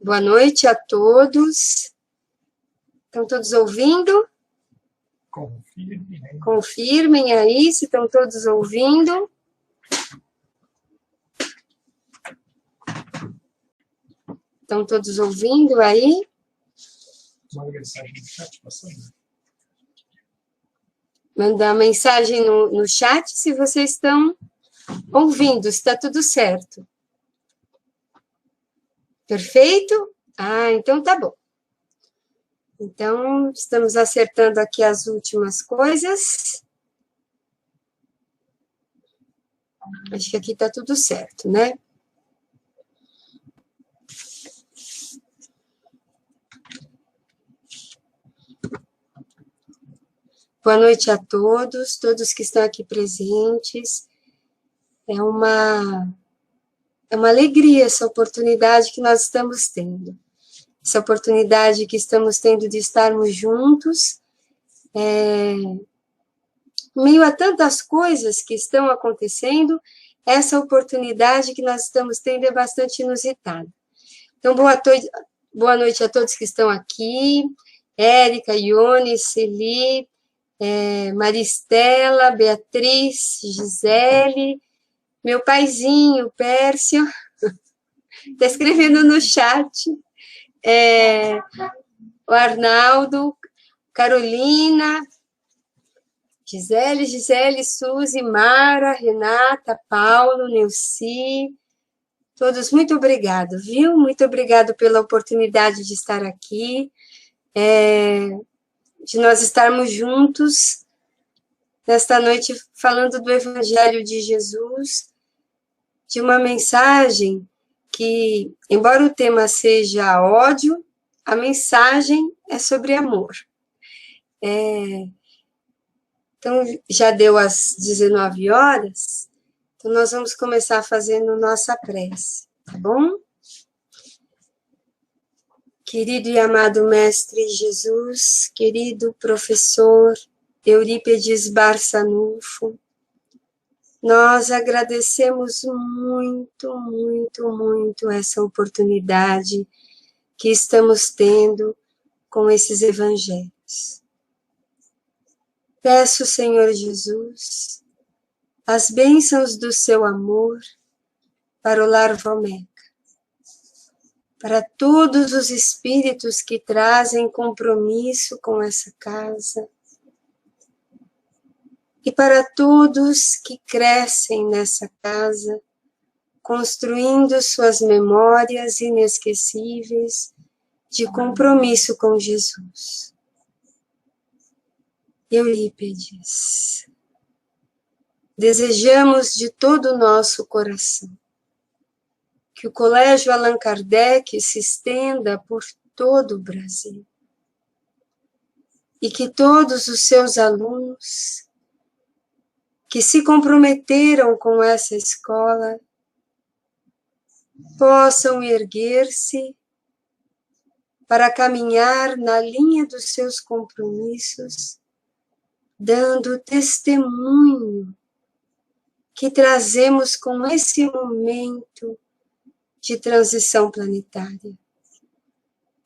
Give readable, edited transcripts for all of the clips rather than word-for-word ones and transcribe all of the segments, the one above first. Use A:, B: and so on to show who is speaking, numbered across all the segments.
A: Boa noite a todos. Estão todos ouvindo? Confirmem aí se estão todos ouvindo. Estão todos ouvindo aí?
B: Manda mensagem no chat, passando.
A: Mandar mensagem no chat se vocês estão ouvindo, se está tudo certo. Perfeito? Ah, então tá bom. Então, estamos acertando aqui as últimas coisas. Acho que aqui está tudo certo, né? Boa noite a todos, todos que estão aqui presentes. É uma alegria essa oportunidade que nós estamos tendo. Essa oportunidade que estamos tendo de estarmos juntos, em meio a tantas coisas que estão acontecendo, essa oportunidade que nós estamos tendo é bastante inusitada. Então, boa noite a todos que estão aqui, Érica, Ione, Celi, Maristela, Beatriz, Gisele, meu paizinho, Pércio, está escrevendo no chat, o Arnaldo, Carolina, Gisele, Suzy, Mara, Renata, Paulo, Neuci, todos muito obrigado, viu? Muito obrigado pela oportunidade de estar aqui, de nós estarmos juntos nesta noite falando do Evangelho de Jesus, de uma mensagem que, embora o tema seja ódio, a mensagem é sobre amor. Então, já deu às 19 horas, então nós vamos começar fazendo nossa prece, tá bom? Querido e amado Mestre Jesus, querido professor Eurípides Barçanufo, nós agradecemos muito, muito, muito essa oportunidade que estamos tendo com esses evangelhos. Peço, Senhor Jesus, as bênçãos do seu amor para o Lar Valmeca, para todos os espíritos que trazem compromisso com essa casa, e para todos que crescem nessa casa, construindo suas memórias inesquecíveis de compromisso com Jesus. Eurípides, desejamos de todo o nosso coração que o Colégio Allan Kardec se estenda por todo o Brasil e que todos os seus alunos que se comprometeram com essa escola possam erguer-se para caminhar na linha dos seus compromissos, dando testemunho que trazemos com esse momento de transição planetária.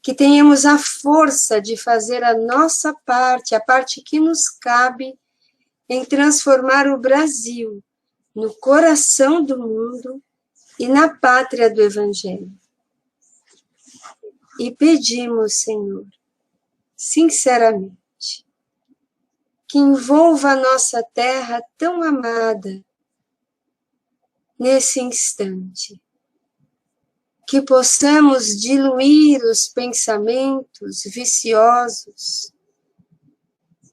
A: Que tenhamos a força de fazer a nossa parte, a parte que nos cabe, em transformar o Brasil no coração do mundo e na pátria do Evangelho. E pedimos, Senhor, sinceramente, que envolva a nossa terra tão amada nesse instante, que possamos diluir os pensamentos viciosos,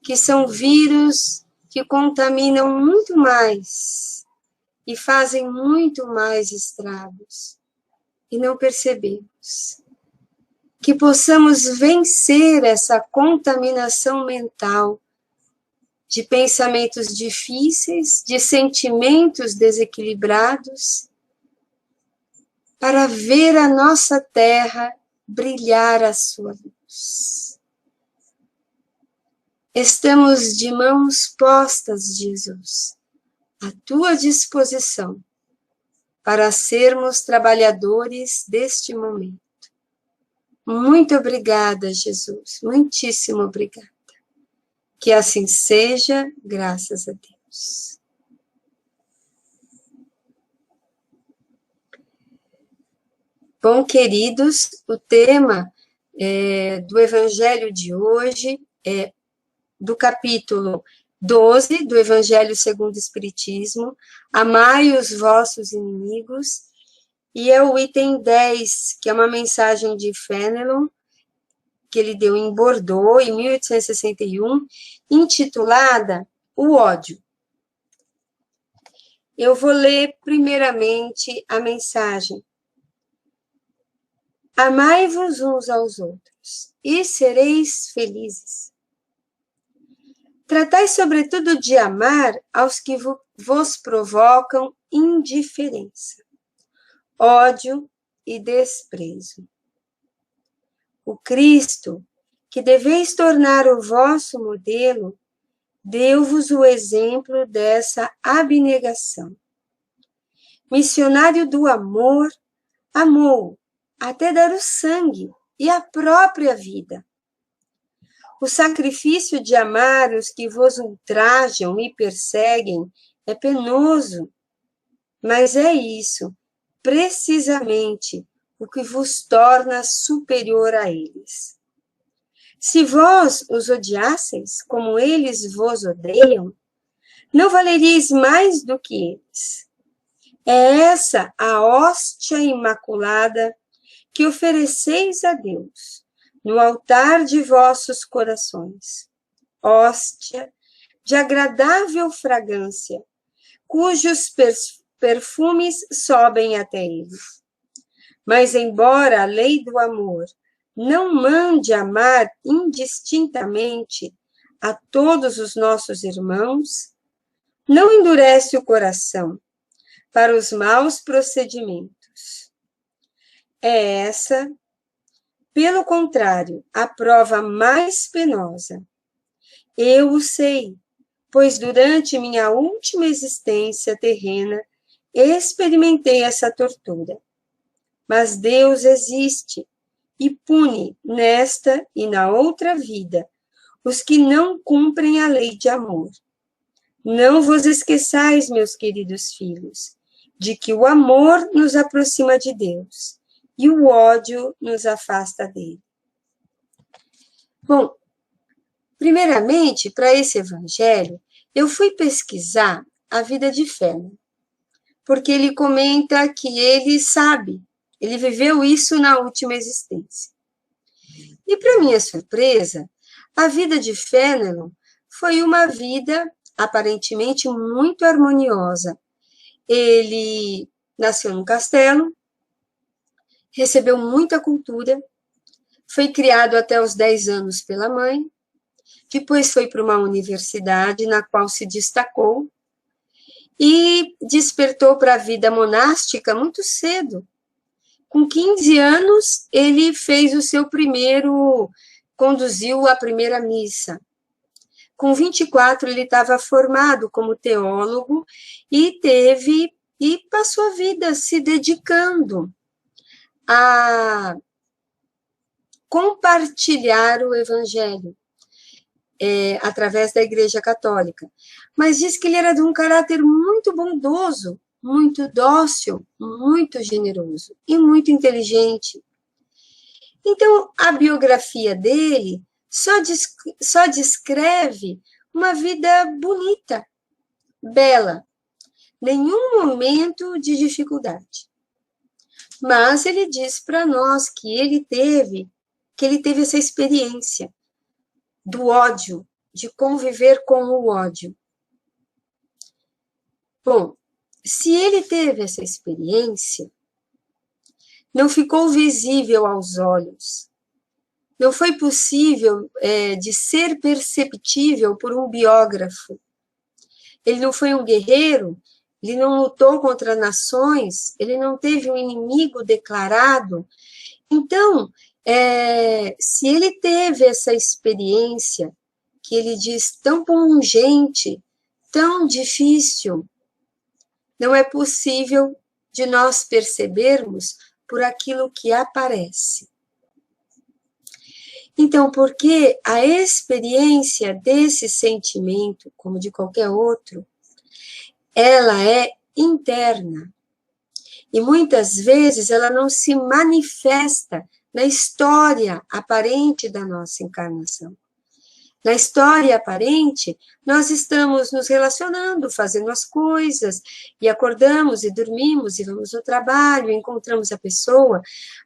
A: que são vírus que contaminam muito mais e fazem muito mais estragos, e não percebemos. Que possamos vencer essa contaminação mental de pensamentos difíceis, de sentimentos desequilibrados, para ver a nossa terra brilhar a sua luz. Estamos de mãos postas, Jesus, à tua disposição, para sermos trabalhadores deste momento. Muito obrigada, Jesus. Muitíssimo obrigada. Que assim seja, graças a Deus. Bom, queridos, o tema do Evangelho de hoje é do capítulo 12 do Evangelho segundo o Espiritismo, amai os vossos inimigos, e é o item 10, que é uma mensagem de Fenelon, que ele deu em Bordeaux, em 1861, intitulada O Ódio. Eu vou ler primeiramente a mensagem. Amai-vos uns aos outros, e sereis felizes. Tratai, sobretudo, de amar aos que vos provocam indiferença, ódio e desprezo. O Cristo, que deveis tornar o vosso modelo, deu-vos o exemplo dessa abnegação. Missionário do amor, amou até dar o sangue e a própria vida. O sacrifício de amar os que vos ultrajam e perseguem é penoso, mas é isso, precisamente, o que vos torna superior a eles. Se vós os odiasseis como eles vos odeiam, não valeríeis mais do que eles. É essa a hóstia imaculada que ofereceis a Deus no altar de vossos corações, hóstia de agradável fragrância, cujos perfumes sobem até ele. Mas, embora a lei do amor não mande amar indistintamente a todos os nossos irmãos, não endurece o coração para os maus procedimentos. É essa, pelo contrário, a prova mais penosa. Eu o sei, pois durante minha última existência terrena experimentei essa tortura. Mas Deus existe e pune nesta e na outra vida os que não cumprem a lei de amor. Não vos esqueçais, meus queridos filhos, de que o amor nos aproxima de Deus e o ódio nos afasta dele. Bom, primeiramente, para esse evangelho, eu fui pesquisar a vida de Fenelon, porque ele comenta que ele sabe, ele viveu isso na última existência. E, para minha surpresa, a vida de Fenelon foi uma vida aparentemente muito harmoniosa. Ele nasceu num castelo, recebeu muita cultura, foi criado até os 10 anos pela mãe, depois foi para uma universidade na qual se destacou e despertou para a vida monástica muito cedo. Com 15 anos, ele conduziu a primeira missa. Com 24, ele estava formado como teólogo e passou a vida se dedicando a compartilhar o evangelho através da Igreja Católica. Mas diz que ele era de um caráter muito bondoso, muito dócil, muito generoso e muito inteligente. Então, a biografia dele só descreve uma vida bonita, bela, nenhum momento de dificuldade. Mas ele diz para nós que ele teve essa experiência do ódio, de conviver com o ódio. Bom, se ele teve essa experiência, não ficou visível aos olhos, não foi possível de ser perceptível por um biógrafo. Ele não foi um guerreiro, ele não lutou contra nações, ele não teve um inimigo declarado. Então, se ele teve essa experiência, que ele diz tão pungente, tão difícil, não é possível de nós percebermos por aquilo que aparece. Então, porque a experiência desse sentimento, como de qualquer outro, ela é interna. E muitas vezes ela não se manifesta na história aparente da nossa encarnação. Na história aparente, nós estamos nos relacionando, fazendo as coisas, e acordamos e dormimos, e vamos ao trabalho, encontramos a pessoa,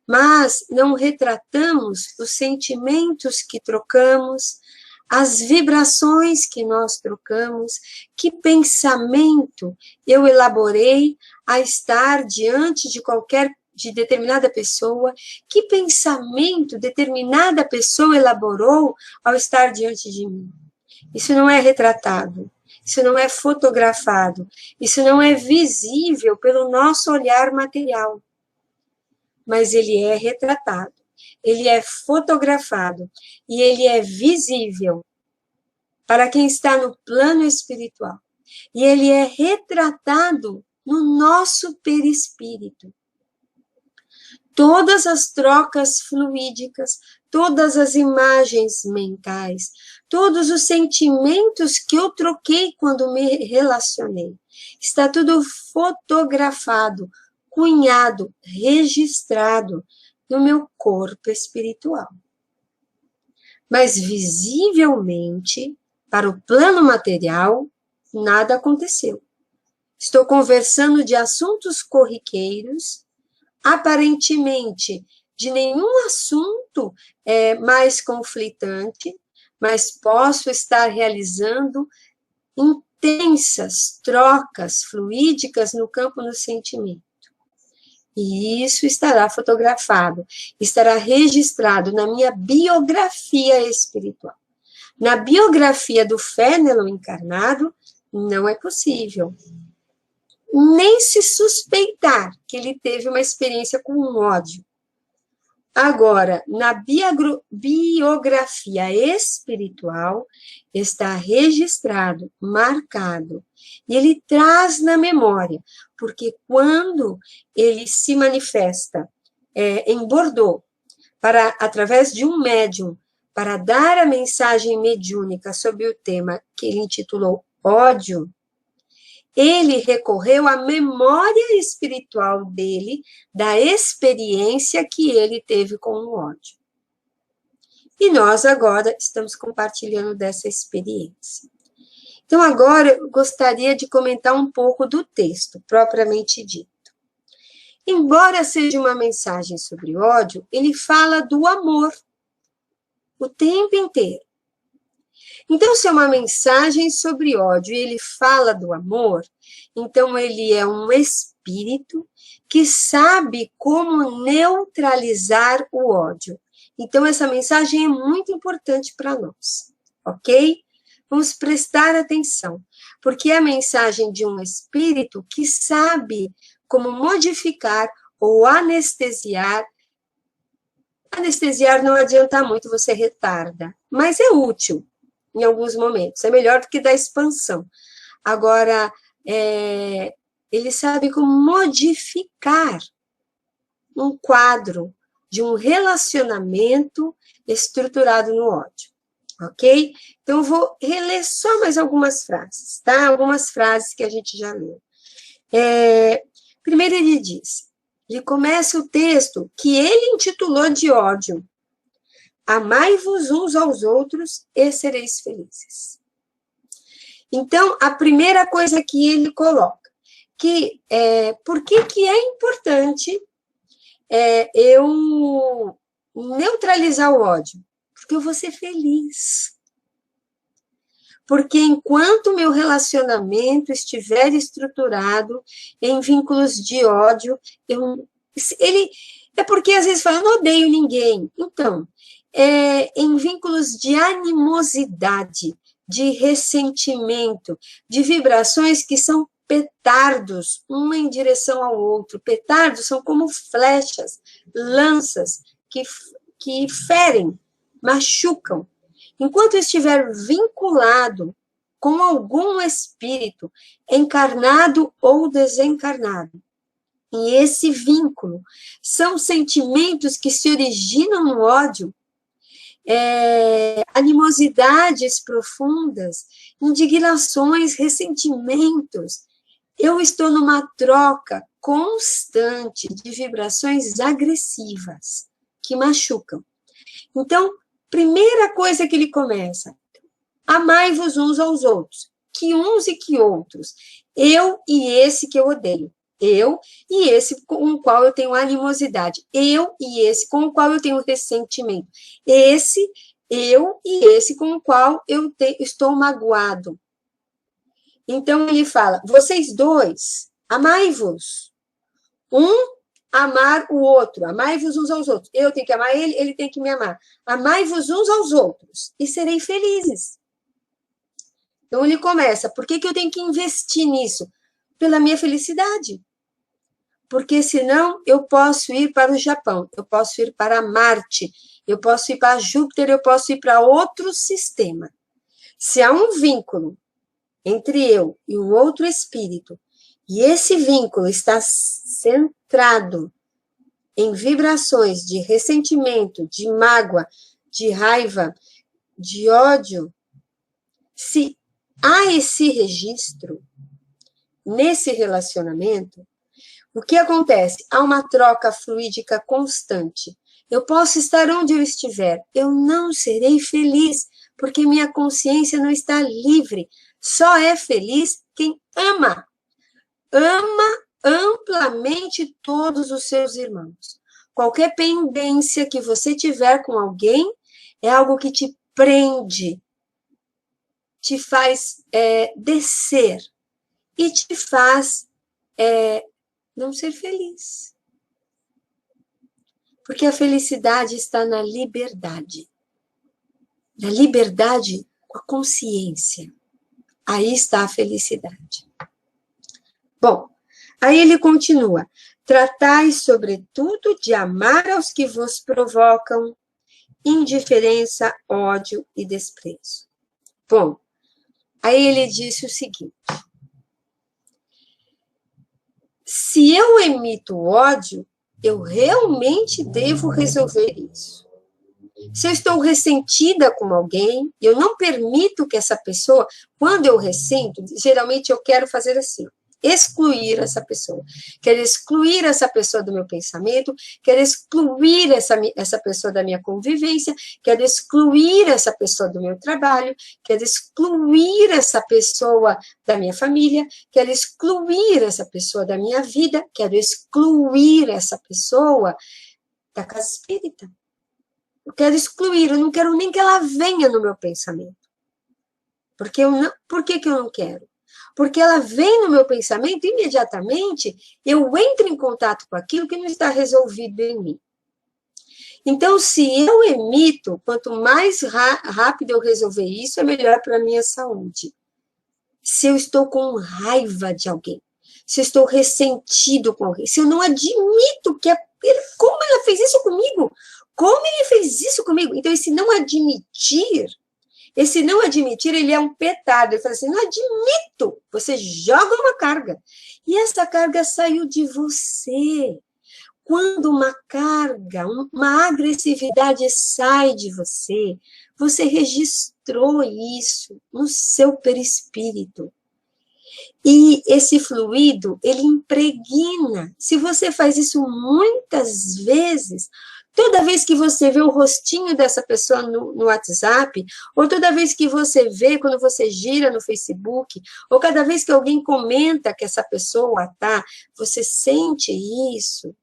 A: mas não retratamos os sentimentos que trocamos, as vibrações que nós trocamos, que pensamento eu elaborei a estar diante de determinada pessoa, que pensamento determinada pessoa elaborou ao estar diante de mim. Isso não é retratado, isso não é fotografado, isso não é visível pelo nosso olhar material, mas ele é retratado, ele é fotografado e ele é visível para quem está no plano espiritual. E ele é retratado no nosso perispírito. Todas as trocas fluídicas, todas as imagens mentais, todos os sentimentos que eu troquei quando me relacionei, está tudo fotografado, cunhado, registrado no meu corpo espiritual. Mas visivelmente, para o plano material, nada aconteceu. Estou conversando de assuntos corriqueiros, aparentemente de nenhum assunto mais conflitante, mas posso estar realizando intensas trocas fluídicas no campo do sentimento. E isso estará fotografado, estará registrado na minha biografia espiritual. Na biografia do Fénelon encarnado, não é possível nem se suspeitar que ele teve uma experiência com ódio. Agora, na biografia espiritual, está registrado, marcado, e ele traz na memória, porque quando ele se manifesta em Bordeaux, através de um médium, para dar a mensagem mediúnica sobre o tema que ele intitulou ódio, ele recorreu à memória espiritual dele, da experiência que ele teve com o ódio. E nós agora estamos compartilhando dessa experiência. Então, agora eu gostaria de comentar um pouco do texto, propriamente dito. Embora seja uma mensagem sobre ódio, ele fala do amor o tempo inteiro. Então, se é uma mensagem sobre ódio e ele fala do amor, então ele é um espírito que sabe como neutralizar o ódio. Então, essa mensagem é muito importante para nós, ok? Vamos prestar atenção, porque é a mensagem de um espírito que sabe como modificar ou anestesiar. Anestesiar não adianta muito, você retarda, mas é útil em alguns momentos, é melhor do que dar expansão. Agora, ele sabe como modificar um quadro de um relacionamento estruturado no ódio, ok? Então, eu vou reler só mais algumas frases, tá? Algumas frases que a gente já leu. Primeiro ele começa o texto que ele intitulou de ódio. Amai-vos uns aos outros e sereis felizes. Então, a primeira coisa que ele coloca, por que é importante eu neutralizar o ódio? Porque eu vou ser feliz. Porque enquanto meu relacionamento estiver estruturado em vínculos de ódio, é porque às vezes fala, eu não odeio ninguém. Então, em vínculos de animosidade, de ressentimento, de vibrações que são petardos, uma em direção ao outro. Petardos são como flechas, lanças, que ferem, machucam. Enquanto eu estiver vinculado com algum espírito, encarnado ou desencarnado, e esse vínculo são sentimentos que se originam no ódio, animosidades profundas, indignações, ressentimentos. Eu estou numa troca constante de vibrações agressivas que machucam. Então, primeira coisa que ele começa: amai-vos uns aos outros, que uns e que outros. Eu e esse que eu odeio. Eu e esse com o qual eu tenho animosidade. Eu e esse com o qual eu tenho ressentimento. Esse, eu e esse com o qual eu estou magoado. Então, ele fala, vocês dois, amai-vos. Um amar o outro. Amai-vos uns aos outros. Eu tenho que amar ele, ele tem que me amar. Amai-vos uns aos outros e serei felizes. Então, ele começa, por que eu tenho que investir nisso? Pela minha felicidade. Porque senão eu posso ir para o Japão, eu posso ir para Marte, eu posso ir para Júpiter, eu posso ir para outro sistema. Se há um vínculo entre eu e o outro espírito, e esse vínculo está centrado em vibrações de ressentimento, de mágoa, de raiva, de ódio, se há esse registro nesse relacionamento, o que acontece? Há uma troca fluídica constante. Eu posso estar onde eu estiver, eu não serei feliz, porque minha consciência não está livre. Só é feliz quem ama. Ama amplamente todos os seus irmãos. Qualquer pendência que você tiver com alguém é algo que te prende, te faz descer e te faz não ser feliz. Porque a felicidade está na liberdade. Na liberdade com a consciência. Aí está a felicidade. Bom, aí ele continua. Tratai, sobretudo, de amar aos que vos provocam indiferença, ódio e desprezo. Bom, aí ele disse o seguinte. Se eu emito ódio, eu realmente devo resolver isso. Se eu estou ressentida com alguém, eu não permito que essa pessoa, quando eu ressento, geralmente eu quero fazer assim, excluir essa pessoa. Quero excluir essa pessoa do meu pensamento, quero excluir essa pessoa da minha convivência, quero excluir essa pessoa do meu trabalho, quero excluir essa pessoa da minha família, quero excluir essa pessoa da minha vida, quero excluir essa pessoa da casa espírita. Eu quero excluir, eu não quero nem que ela venha no meu pensamento. Por que eu não quero? Porque ela vem no meu pensamento, imediatamente eu entro em contato com aquilo que não está resolvido em mim. Então, se eu emito, quanto mais rápido eu resolver isso, é melhor para a minha saúde. Se eu estou com raiva de alguém, se eu estou ressentido com alguém, se eu não admito que como ela fez isso comigo, como ele fez isso comigo. Então, esse não admitir, ele é um petardo. Ele fala assim, não admito. Você joga uma carga. E essa carga saiu de você. Quando uma carga, uma agressividade sai de você, você registrou isso no seu perispírito. E esse fluido, ele impregna. Se você faz isso muitas vezes, toda vez que você vê o rostinho dessa pessoa no WhatsApp, ou toda vez que você vê quando você gira no Facebook, ou cada vez que alguém comenta que essa pessoa tá, você sente isso.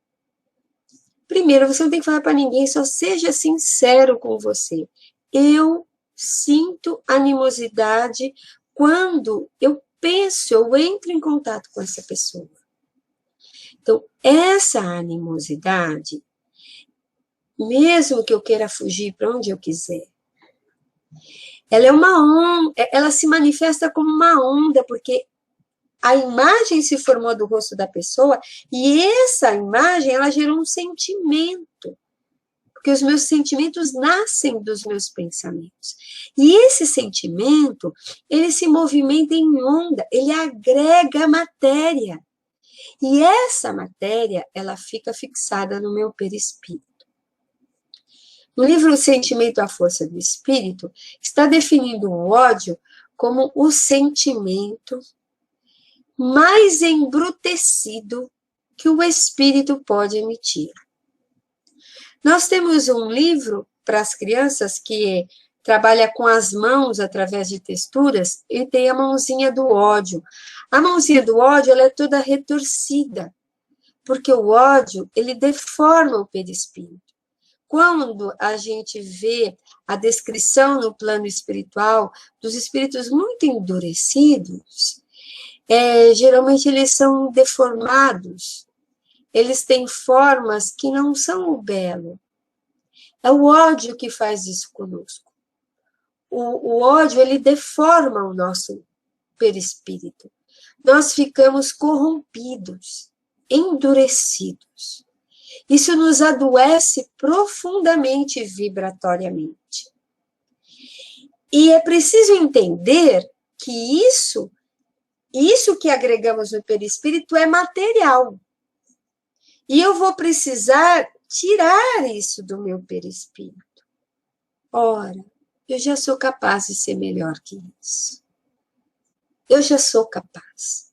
A: Primeiro, você não tem que falar para ninguém, só seja sincero com você. Eu sinto animosidade quando eu penso, eu entro em contato com essa pessoa. Então, essa animosidade, mesmo que eu queira fugir para onde eu quiser, ela é uma onda, ela se manifesta como uma onda, porque a imagem se formou do rosto da pessoa e essa imagem, ela gerou um sentimento. Porque os meus sentimentos nascem dos meus pensamentos. E esse sentimento, ele se movimenta em onda, ele agrega matéria. E essa matéria, ela fica fixada no meu perispírito. No livro O Sentimento, a Força do Espírito, está definindo o ódio como o sentimento mais embrutecido que o espírito pode emitir. Nós temos um livro para as crianças que trabalha com as mãos através de texturas e tem a mãozinha do ódio. A mãozinha do ódio, ela é toda retorcida, porque o ódio, ele deforma o perispírito. Quando a gente vê a descrição no plano espiritual dos espíritos muito endurecidos, geralmente eles são deformados, eles têm formas que não são o belo. É o ódio que faz isso conosco. O ódio, ele deforma o nosso perispírito. Nós ficamos corrompidos, endurecidos. Isso nos adoece profundamente vibratoriamente. E é preciso entender que isso que agregamos no perispírito é material. E eu vou precisar tirar isso do meu perispírito. Ora, eu já sou capaz de ser melhor que isso. Eu já sou capaz.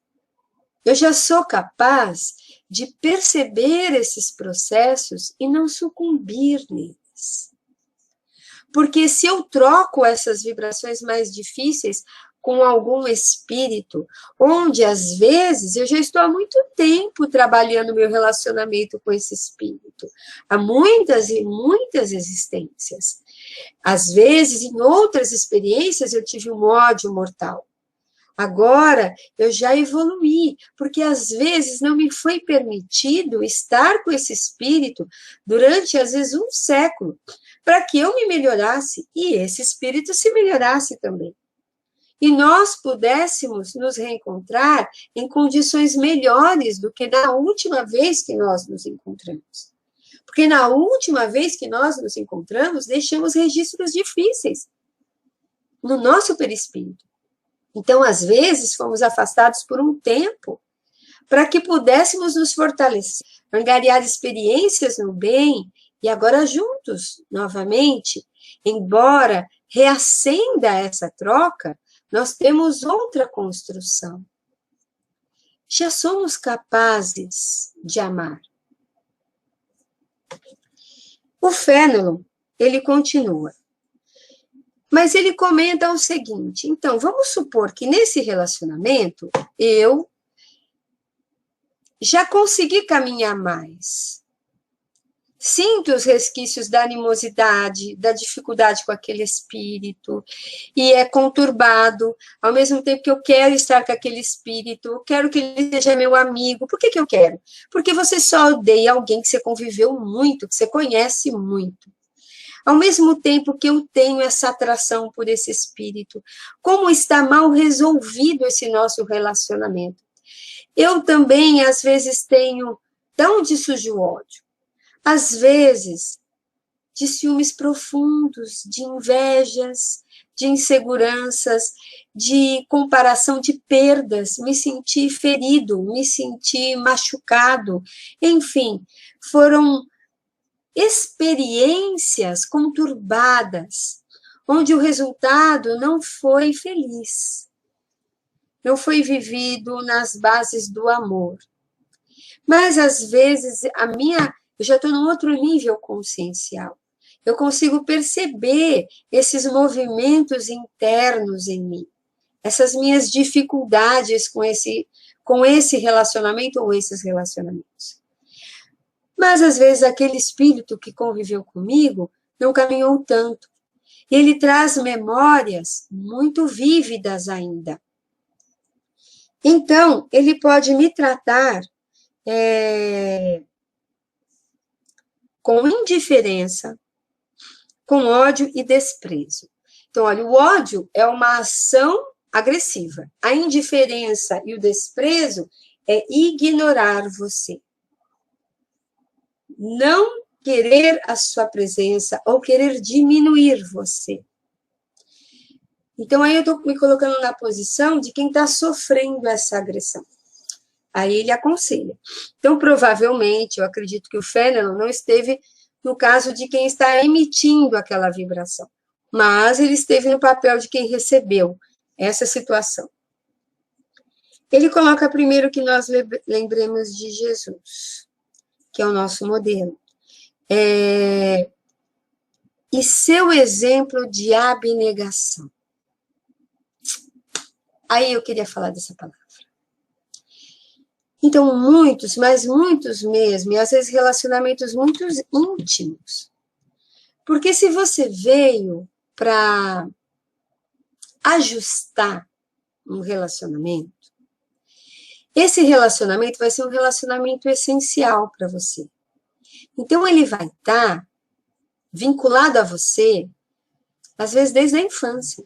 A: Eu já sou capaz de perceber esses processos e não sucumbir neles. Porque se eu troco essas vibrações mais difíceis com algum espírito, onde às vezes eu já estou há muito tempo trabalhando meu relacionamento com esse espírito, há muitas e muitas existências. Às vezes, em outras experiências, eu tive um ódio mortal. Agora, eu já evoluí, porque às vezes não me foi permitido estar com esse espírito durante, às vezes, um século, para que eu me melhorasse e esse espírito se melhorasse também. E nós pudéssemos nos reencontrar em condições melhores do que na última vez que nós nos encontramos. Porque na última vez que nós nos encontramos, deixamos registros difíceis no nosso perispírito. Então, às vezes, fomos afastados por um tempo para que pudéssemos nos fortalecer, angariar experiências no bem e agora juntos, novamente, embora reacenda essa troca, nós temos outra construção. Já somos capazes de amar. O Fénelon, ele continua. Mas ele comenta o seguinte, então, vamos supor que nesse relacionamento eu já consegui caminhar mais. Sinto os resquícios da animosidade, da dificuldade com aquele espírito, e é conturbado, ao mesmo tempo que eu quero estar com aquele espírito, eu quero que ele seja meu amigo. Por que eu quero? Porque você só odeia alguém que você conviveu muito, que você conhece muito. Ao mesmo tempo que eu tenho essa atração por esse espírito, como está mal resolvido esse nosso relacionamento. Eu também, às vezes, tenho, de onde surge o ódio? Às vezes, de ciúmes profundos, de invejas, de inseguranças, de comparação de perdas, me senti ferido, me senti machucado, enfim, foram experiências conturbadas, onde o resultado não foi feliz, não foi vivido nas bases do amor. Mas, às vezes, eu já estou num outro nível consciencial. Eu consigo perceber esses movimentos internos em mim, essas minhas dificuldades com esse relacionamento ou esses relacionamentos. Mas, às vezes, aquele espírito que conviveu comigo não caminhou tanto. Ele traz memórias muito vívidas ainda. Então, ele pode me tratar com indiferença, com ódio e desprezo. Então, olha, o ódio é uma ação agressiva. A indiferença e o desprezo é ignorar você. Não querer a sua presença ou querer diminuir você. Então, aí eu estou me colocando na posição de quem está sofrendo essa agressão. Aí ele aconselha. Então, provavelmente, eu acredito que o Fénelon não esteve no caso de quem está emitindo aquela vibração, mas ele esteve no papel de quem recebeu essa situação. Ele coloca primeiro que nós lembremos de Jesus, que é o nosso modelo, e seu exemplo de abnegação. Aí eu queria falar dessa palavra. Então, muitos, mas muitos mesmo, e às vezes relacionamentos muito íntimos. Porque se você veio para ajustar um relacionamento, esse relacionamento vai ser um relacionamento essencial para você. Então, ele vai estar vinculado a você, às vezes desde a infância.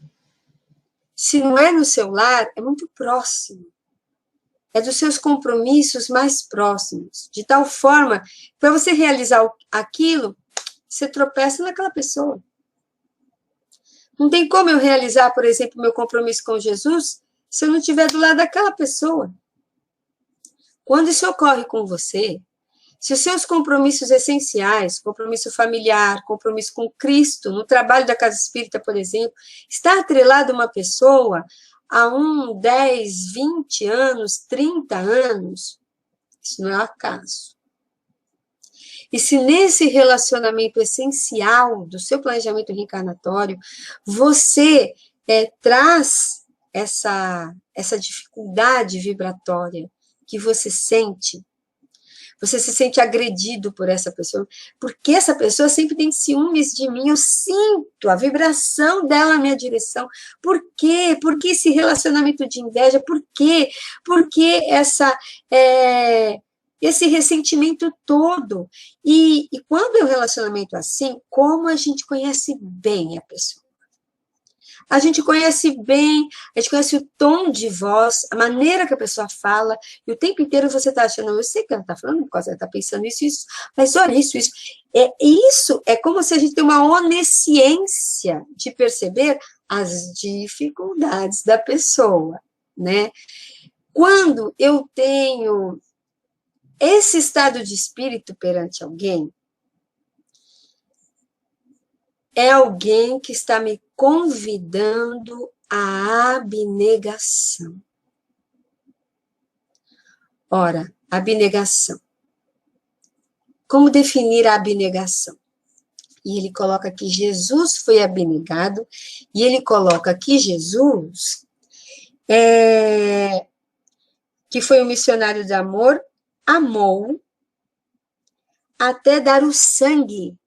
A: Se não é no seu lar, é muito próximo. É dos seus compromissos mais próximos. De tal forma, para você realizar aquilo, você tropeça naquela pessoa. Não tem como eu realizar, por exemplo, meu compromisso com Jesus, se eu não estiver do lado daquela pessoa. Quando isso ocorre com você, se os seus compromissos essenciais, compromisso familiar, compromisso com Cristo, no trabalho da Casa Espírita, por exemplo, está atrelado a uma pessoa há 10, 20 anos, 30 anos, isso não é acaso. E se nesse relacionamento essencial do seu planejamento reencarnatório, você traz essa dificuldade vibratória que você se sente agredido por essa pessoa, porque essa pessoa sempre tem ciúmes de mim, eu sinto a vibração dela na minha direção. Por quê? Por que esse relacionamento de inveja? Por quê? Por que esse ressentimento todo? E quando é um relacionamento assim, como a gente conhece bem a pessoa? A gente conhece bem, a gente conhece o tom de voz, a maneira que a pessoa fala, e o tempo inteiro você está achando, eu sei que ela está falando, porque ela está pensando isso, mas olha isso. Isso é como se a gente tem uma onisciência de perceber as dificuldades da pessoa, né? Quando eu tenho esse estado de espírito perante alguém, é alguém que está me convidando à abnegação. Ora, abnegação. Como definir a abnegação? E ele coloca que Jesus foi abnegado, e ele coloca que Jesus, que foi um missionário de amor, amou até dar o sangue,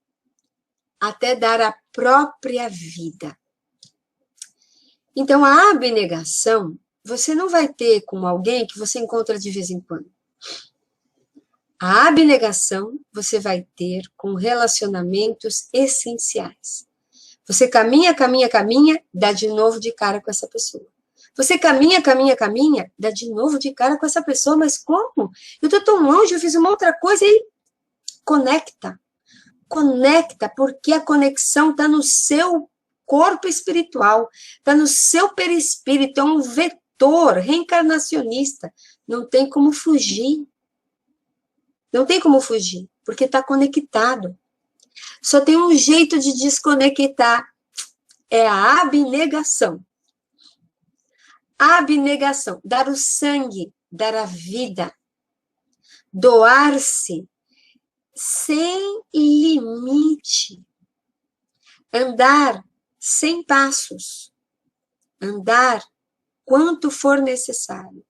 A: até dar a própria vida. Então, a abnegação, você não vai ter com alguém que você encontra de vez em quando. A abnegação, você vai ter com relacionamentos essenciais. Você caminha, dá de novo de cara com essa pessoa. Você caminha, dá de novo de cara com essa pessoa, mas como? Eu estou tão longe, eu fiz uma outra coisa e conecta, porque a conexão está no seu corpo espiritual, está no seu perispírito, é um vetor reencarnacionista, não tem como fugir. Não tem como fugir, porque está conectado. Só tem um jeito de desconectar, é a abnegação. A abnegação, dar o sangue, dar a vida, doar-se sem limite, andar sem passos, andar quanto for necessário.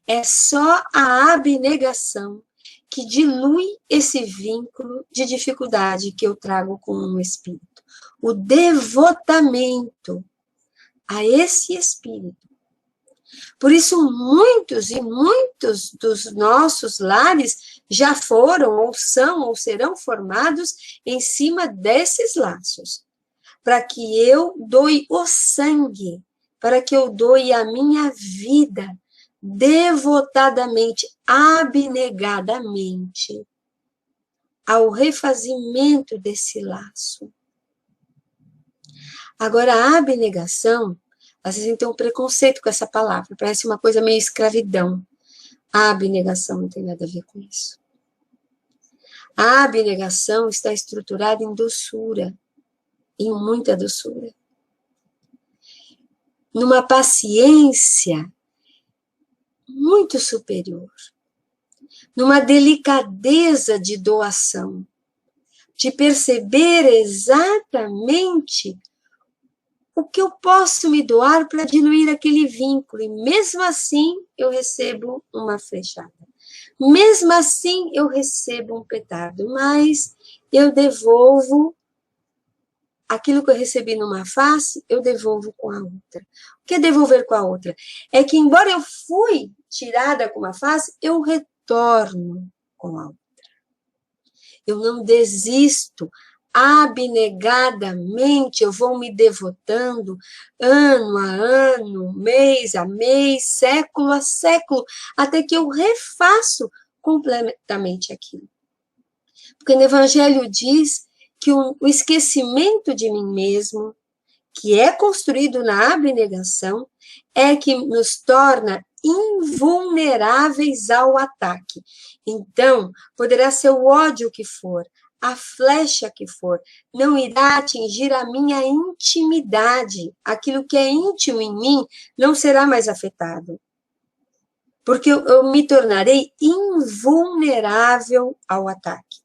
A: É só a abnegação que dilui esse vínculo de dificuldade que eu trago com o espírito. O devotamento a esse espírito. Por isso, muitos e muitos dos nossos lares já foram, ou são, ou serão formados em cima desses laços. Para que eu doe o sangue, para que eu doe a minha vida, devotadamente, abnegadamente, ao refazimento desse laço. Agora, a abnegação, às vezes tem um preconceito com essa palavra, parece uma coisa meio escravidão. A abnegação não tem nada a ver com isso. A abnegação está estruturada em doçura, em muita doçura. Numa paciência muito superior. Numa delicadeza de doação. De perceber exatamente o que eu posso me doar para diluir aquele vínculo. E mesmo assim eu recebo uma flechada. Mesmo assim eu recebo um petardo. Mas eu devolvo aquilo que eu recebi numa face, eu devolvo com a outra. O que é devolver com a outra? É que embora eu fui tirada com uma face, eu retorno com a outra. Eu não desisto. Abnegadamente eu vou me devotando ano a ano, mês a mês, século a século, até que eu refaço completamente aquilo. Porque no Evangelho diz que o esquecimento de mim mesmo, que é construído na abnegação, é que nos torna invulneráveis ao ataque. Então, poderá ser o ódio que for, a flecha que for, não irá atingir a minha intimidade. Aquilo que é íntimo em mim não será mais afetado. Porque eu me tornarei invulnerável ao ataque.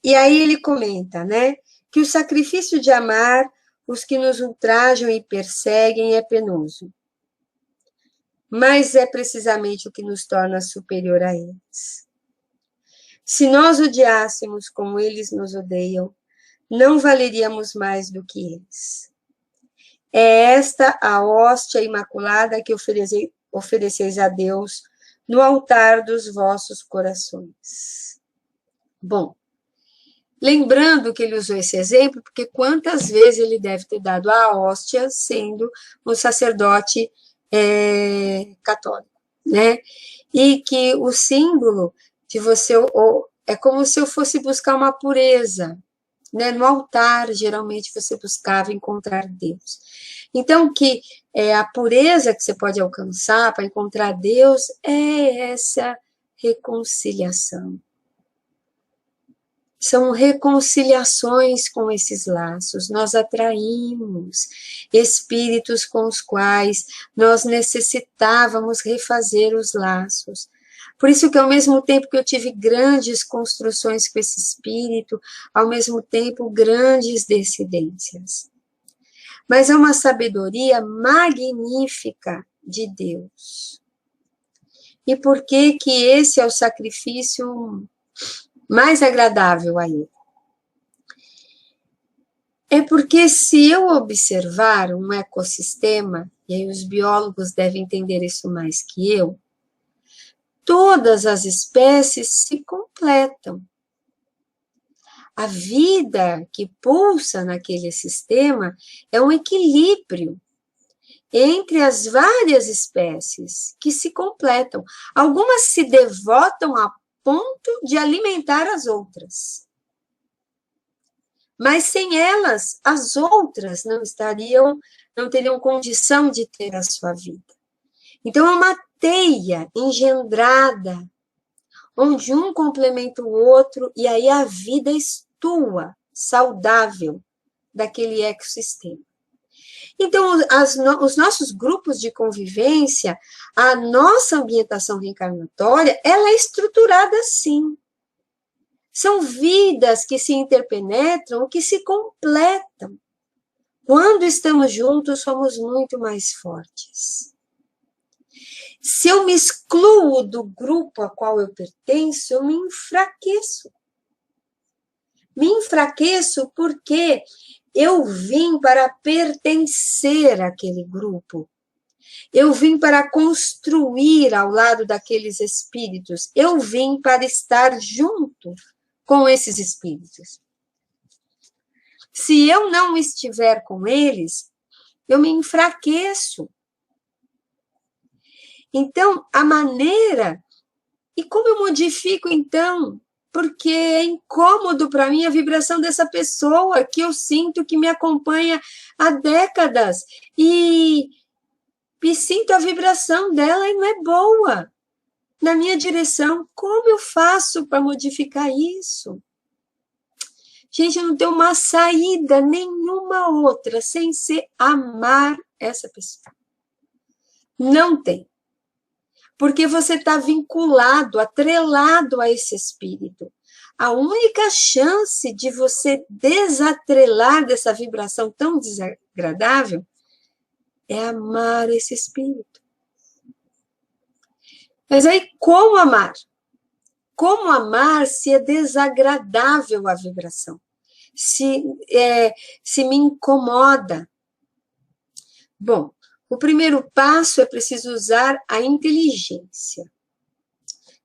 A: E aí ele comenta, né, que o sacrifício de amar os que nos ultrajam e perseguem é penoso, mas é precisamente o que nos torna superior a eles. Se nós odiássemos como eles nos odeiam, não valeríamos mais do que eles. É esta a hóstia imaculada que ofereceis a Deus no altar dos vossos corações. Bom, lembrando que ele usou esse exemplo, porque quantas vezes ele deve ter dado a hóstia sendo um sacerdote católico, né? E que o símbolo de você é como se eu fosse buscar uma pureza, né? No altar, geralmente, você buscava encontrar Deus. Então, que a pureza que você pode alcançar para encontrar Deus é essa reconciliação. São reconciliações com esses laços. Nós atraímos espíritos com os quais nós necessitávamos refazer os laços. Por isso que ao mesmo tempo que eu tive grandes construções com esse espírito, ao mesmo tempo grandes dissidências. Mas é uma sabedoria magnífica de Deus. E por que que esse é o sacrifício mais agradável a ele? É porque se eu observar um ecossistema, e aí os biólogos devem entender isso mais que eu, todas as espécies se completam. A vida que pulsa naquele sistema é um equilíbrio entre as várias espécies que se completam. Algumas se devotam a ponto de alimentar as outras. Mas sem elas, as outras não teriam condição de ter a sua vida. Então, é uma teia engendrada, onde um complementa o outro, e aí a vida estua, saudável, daquele ecossistema. Então, os nossos grupos de convivência, a nossa ambientação reencarnatória, ela é estruturada assim. São vidas que se interpenetram, que se completam. Quando estamos juntos, somos muito mais fortes. Se eu me excluo do grupo a qual eu pertenço, eu me enfraqueço. Me enfraqueço porque eu vim para pertencer àquele grupo. Eu vim para construir ao lado daqueles espíritos. Eu vim para estar junto com esses espíritos. Se eu não estiver com eles, eu me enfraqueço. Então, a maneira... E como eu modifico, então? Porque é incômodo para mim a vibração dessa pessoa que eu sinto que me acompanha há décadas. E e sinto a vibração dela e não é boa na minha direção. Como eu faço para modificar isso? Gente, eu não tenho uma saída nenhuma outra sem ser amar essa pessoa. Não tem. Porque você está vinculado, atrelado a esse espírito. A única chance de você desatrelar dessa vibração tão desagradável é amar esse espírito. Mas aí, como amar? Como amar se é desagradável a vibração? Se me incomoda? Bom, o primeiro passo é preciso usar a inteligência.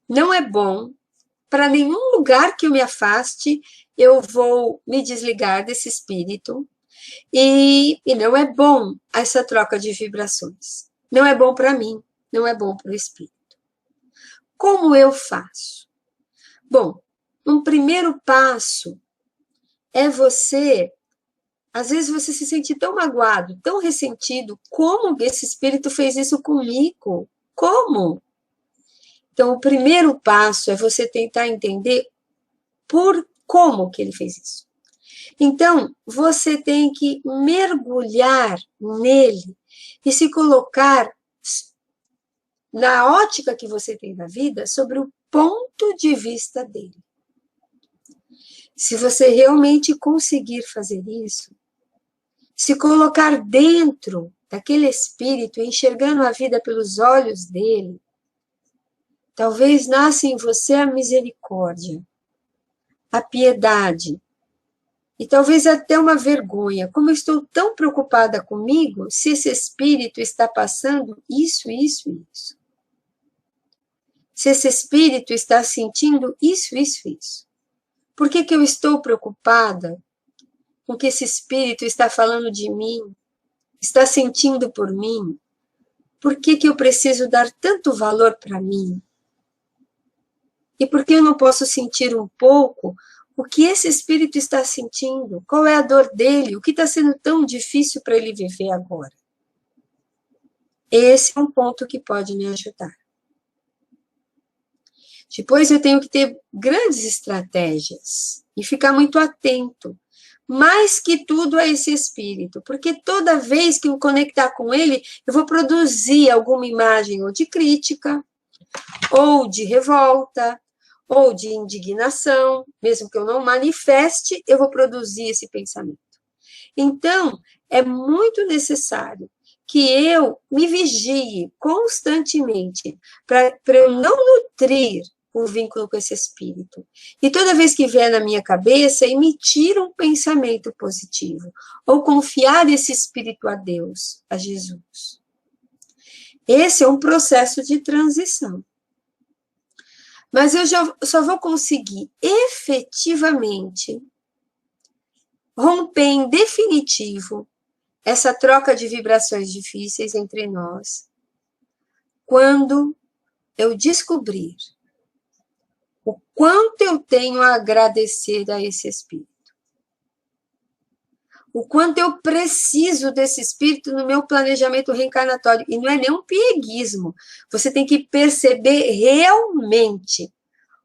A: Não é bom, para nenhum lugar que eu me afaste, eu vou me desligar desse espírito. E não é bom essa troca de vibrações. Não é bom para mim, não é bom para o espírito. Como eu faço? Bom, um primeiro passo é você, às vezes você se sente tão magoado, tão ressentido, como esse espírito fez isso comigo? Como? Então, o primeiro passo é você tentar entender como que ele fez isso. Então, você tem que mergulhar nele e se colocar na ótica que você tem da vida sobre o ponto de vista dele. Se você realmente conseguir fazer isso, se colocar dentro daquele espírito, enxergando a vida pelos olhos dele, talvez nasça em você a misericórdia, a piedade, e talvez até uma vergonha. Como eu estou tão preocupada comigo, se esse espírito está passando isso, isso, isso. Se esse espírito está sentindo isso, isso, isso. Por que eu estou preocupada com o que esse espírito está falando de mim, está sentindo por mim? Por que eu preciso dar tanto valor para mim? E por que eu não posso sentir um pouco o que esse espírito está sentindo? Qual é a dor dele? O que está sendo tão difícil para ele viver agora? Esse é um ponto que pode me ajudar. Depois eu tenho que ter grandes estratégias e ficar muito atento. Mais que tudo a esse espírito, porque toda vez que eu conectar com ele, eu vou produzir alguma imagem ou de crítica, ou de revolta, ou de indignação, mesmo que eu não manifeste, eu vou produzir esse pensamento. Então, é muito necessário que eu me vigie constantemente para eu não nutrir o vínculo com esse espírito. E toda vez que vier na minha cabeça, emitir um pensamento positivo, ou confiar esse espírito a Deus, a Jesus. Esse é um processo de transição. Mas eu só vou conseguir efetivamente romper em definitivo essa troca de vibrações difíceis entre nós quando eu descobrir o quanto eu tenho a agradecer a esse espírito. O quanto eu preciso desse espírito no meu planejamento reencarnatório. E não é nem um pieguismo. Você tem que perceber realmente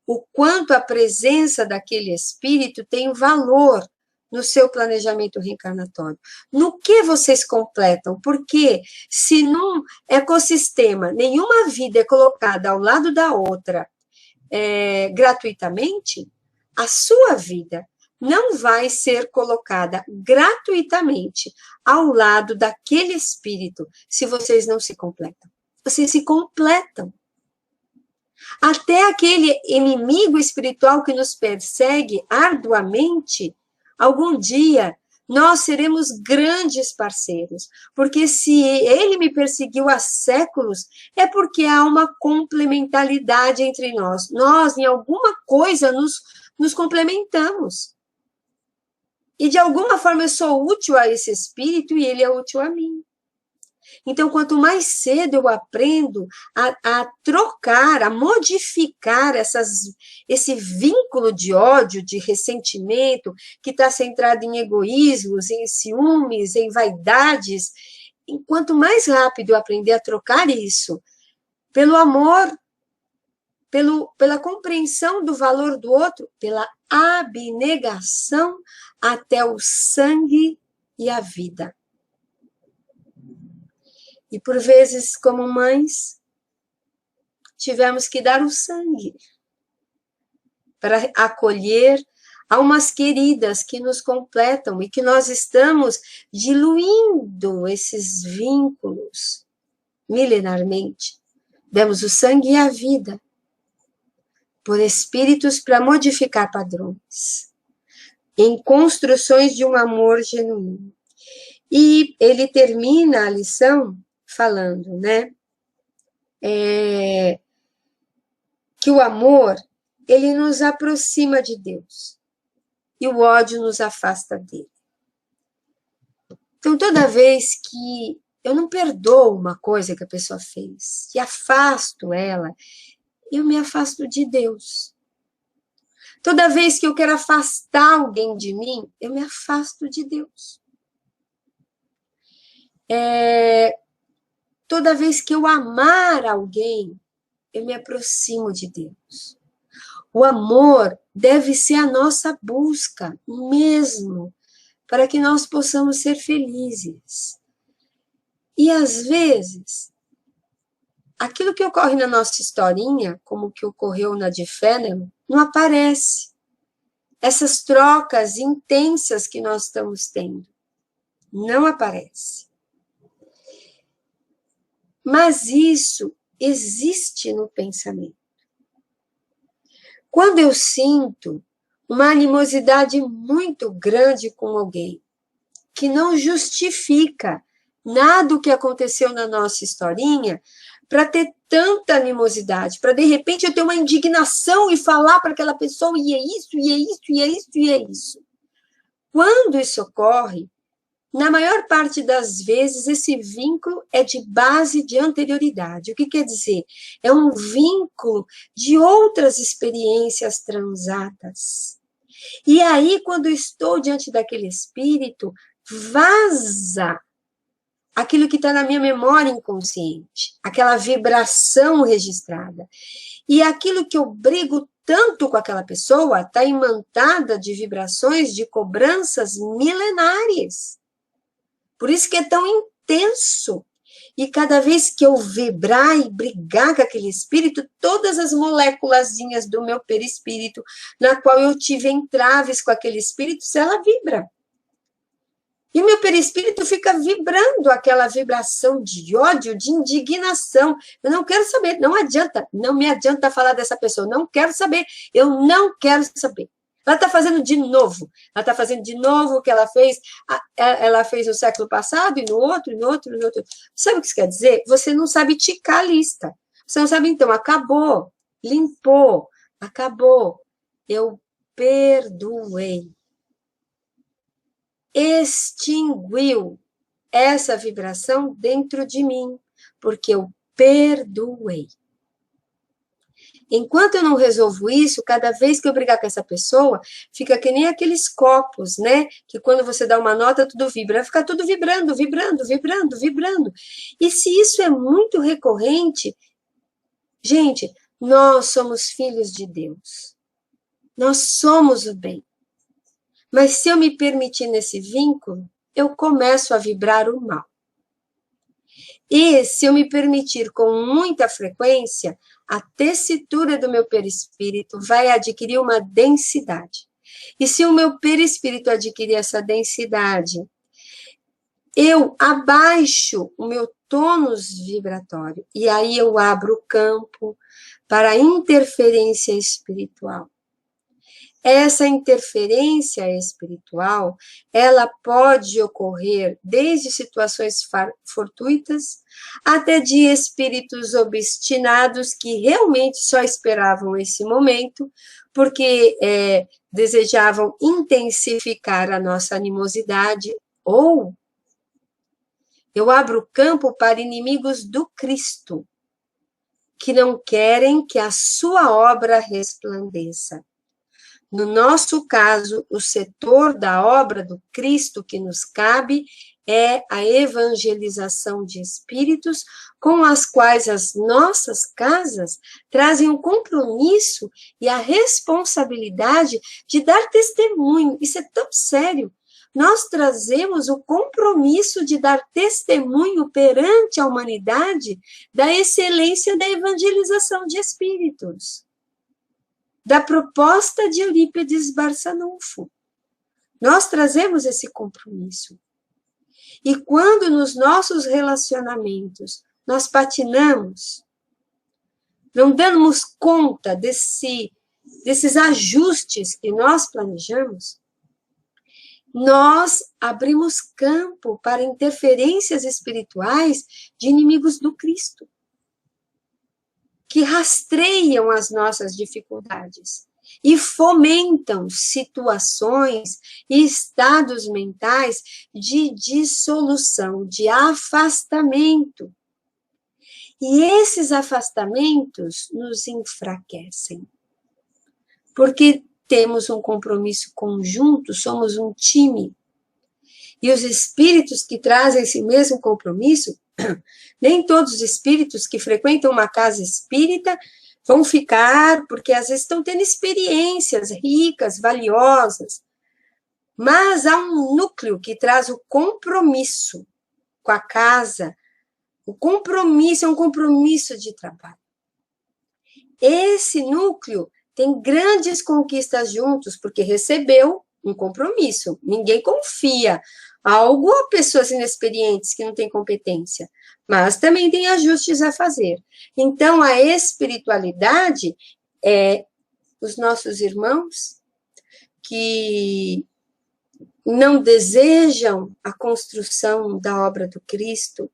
A: o quanto a presença daquele espírito tem valor no seu planejamento reencarnatório. No que vocês completam? Porque se num ecossistema nenhuma vida é colocada ao lado da outra gratuitamente, a sua vida não vai ser colocada gratuitamente ao lado daquele espírito se vocês não se completam. Vocês se completam. Até aquele inimigo espiritual que nos persegue arduamente, algum dia nós seremos grandes parceiros, porque se ele me perseguiu há séculos, é porque há uma complementaridade entre nós. Nós, em alguma coisa, nos complementamos. E, de alguma forma, eu sou útil a esse espírito e ele é útil a mim. Então, quanto mais cedo eu aprendo a trocar, a modificar esse vínculo de ódio, de ressentimento, que está centrado em egoísmos, em ciúmes, em vaidades, quanto mais rápido eu aprender a trocar isso pelo amor, pela compreensão do valor do outro, pela abnegação até o sangue e a vida. E por vezes, como mães, tivemos que dar o sangue para acolher almas queridas que nos completam e que nós estamos diluindo esses vínculos milenarmente. Demos o sangue e a vida por espíritos para modificar padrões, em construções de um amor genuíno. E ele termina a lição falando, né, que o amor, ele nos aproxima de Deus e o ódio nos afasta dele. Então, toda vez que eu não perdoo uma coisa que a pessoa fez e afasto ela, eu me afasto de Deus. Toda vez que eu quero afastar alguém de mim, eu me afasto de Deus. Toda vez que eu amar alguém, eu me aproximo de Deus. O amor deve ser a nossa busca mesmo, para que nós possamos ser felizes. E às vezes, aquilo que ocorre na nossa historinha, como que ocorreu na de Fenelon, não aparece. Essas trocas intensas que nós estamos tendo, não aparece. Mas isso existe no pensamento. Quando eu sinto uma animosidade muito grande com alguém, que não justifica nada do que aconteceu na nossa historinha, para ter tanta animosidade, para de repente eu ter uma indignação e falar para aquela pessoa, e é isso, e é isso, e é isso, e é isso. Quando isso ocorre, na maior parte das vezes, esse vínculo é de base de anterioridade. O que quer dizer? É um vínculo de outras experiências transatas. E aí, quando eu estou diante daquele espírito, vaza aquilo que está na minha memória inconsciente, aquela vibração registrada. E aquilo que eu brigo tanto com aquela pessoa está imantada de vibrações de cobranças milenares. Por isso que é tão intenso. E cada vez que eu vibrar e brigar com aquele espírito, todas as moléculazinhas do meu perispírito, na qual eu tive entraves com aquele espírito, ela vibra. E o meu perispírito fica vibrando aquela vibração de ódio, de indignação. Eu não quero saber, não adianta, não me adianta falar dessa pessoa, não quero saber, eu não quero saber. Ela está fazendo de novo. Ela está fazendo de novo o que ela fez no século passado, e no outro, e no outro, e no outro. Sabe o que isso quer dizer? Você não sabe ticar a lista. Você não sabe, então, acabou, limpou, acabou. Eu perdoei. Extinguiu essa vibração dentro de mim, porque eu perdoei. Enquanto eu não resolvo isso, cada vez que eu brigar com essa pessoa, fica que nem aqueles copos, né? Que quando você dá uma nota, tudo vibra. Vai ficar tudo vibrando, vibrando, vibrando, vibrando. E se isso é muito recorrente, gente, nós somos filhos de Deus. Nós somos o bem. Mas se eu me permitir nesse vínculo, eu começo a vibrar o mal. E se eu me permitir com muita frequência, a tessitura do meu perispírito vai adquirir uma densidade. E se o meu perispírito adquirir essa densidade, eu abaixo o meu tônus vibratório. E aí eu abro o campo para a interferência espiritual. Essa interferência espiritual, ela pode ocorrer desde situações fortuitas até de espíritos obstinados que realmente só esperavam esse momento porque desejavam intensificar a nossa animosidade, ou eu abro campo para inimigos do Cristo, que não querem que a sua obra resplandeça. No nosso caso, o setor da obra do Cristo que nos cabe é a evangelização de espíritos, com as quais as nossas casas trazem o compromisso e a responsabilidade de dar testemunho. Isso é tão sério. Nós trazemos o compromisso de dar testemunho perante a humanidade da excelência da evangelização de espíritos, da proposta de Eurípides Barçanufo. Nós trazemos esse compromisso. E quando nos nossos relacionamentos nós patinamos, não damos conta desses ajustes que nós planejamos, nós abrimos campo para interferências espirituais de inimigos do Cristo, que rastreiam as nossas dificuldades e fomentam situações e estados mentais de dissolução, de afastamento. E esses afastamentos nos enfraquecem, porque temos um compromisso conjunto, somos um time. E os espíritos que trazem esse mesmo compromisso, nem todos os espíritos que frequentam uma casa espírita vão ficar, porque às vezes estão tendo experiências ricas, valiosas. Mas há um núcleo que traz o compromisso com a casa. O compromisso é um compromisso de trabalho. Esse núcleo tem grandes conquistas juntos, porque recebeu um compromisso. Ninguém confia algo a pessoas inexperientes que não têm competência, mas também tem ajustes a fazer. Então, a espiritualidade é os nossos irmãos que não desejam a construção da obra do Cristo.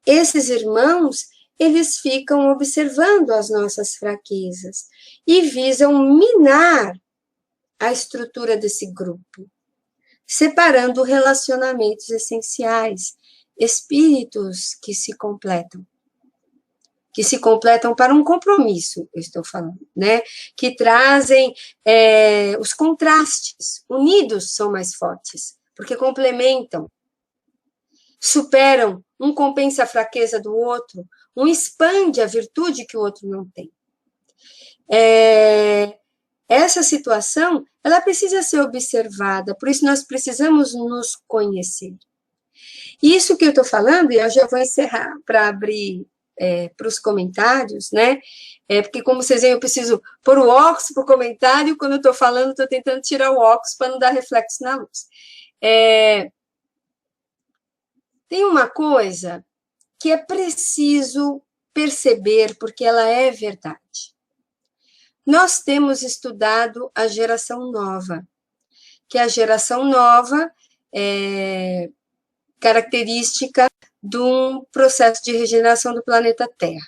A: Esses irmãos, eles ficam observando as nossas fraquezas e visam minar a estrutura desse grupo, separando relacionamentos essenciais, espíritos que se completam para um compromisso, eu estou falando, né? Que trazem os contrastes, unidos são mais fortes, porque complementam, superam, um compensa a fraqueza do outro, um expande a virtude que o outro não tem. Essa situação, ela precisa ser observada, por isso nós precisamos nos conhecer. Isso que eu estou falando, e eu já vou encerrar para abrir para os comentários, né? Porque, como vocês veem, eu preciso pôr o óculos para o comentário, quando eu estou falando, estou tentando tirar o óculos para não dar reflexo na luz. Tem uma coisa que é preciso perceber, porque ela é verdade. Nós temos estudado a geração nova, que a geração nova é característica de um processo de regeneração do planeta Terra.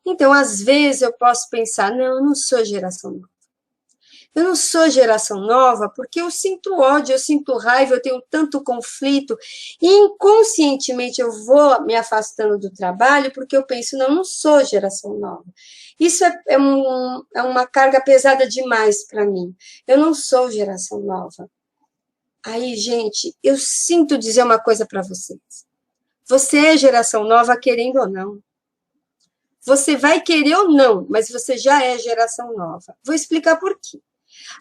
A: Então, às vezes, eu posso pensar, não, eu não sou geração nova. Eu não sou geração nova porque eu sinto ódio, eu sinto raiva, eu tenho tanto conflito, e inconscientemente eu vou me afastando do trabalho porque eu penso, não, eu não sou geração nova. Isso é uma carga pesada demais para mim. Eu não sou geração nova. Aí, gente, eu sinto dizer uma coisa para vocês. Você é geração nova, querendo ou não. Você vai querer ou não, mas você já é geração nova. Vou explicar por quê.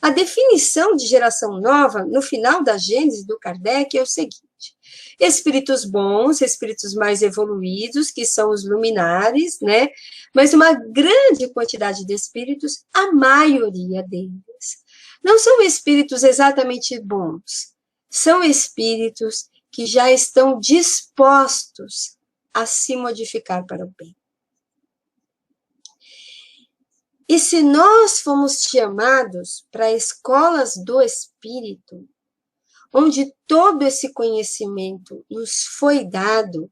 A: A definição de geração nova, no final da Gênese do Kardec, é o seguinte: espíritos bons, espíritos mais evoluídos, que são os luminares, né? Mas uma grande quantidade de espíritos, a maioria deles, não são espíritos exatamente bons, são espíritos que já estão dispostos a se modificar para o bem. E se nós fomos chamados para escolas do Espírito, onde todo esse conhecimento nos foi dado,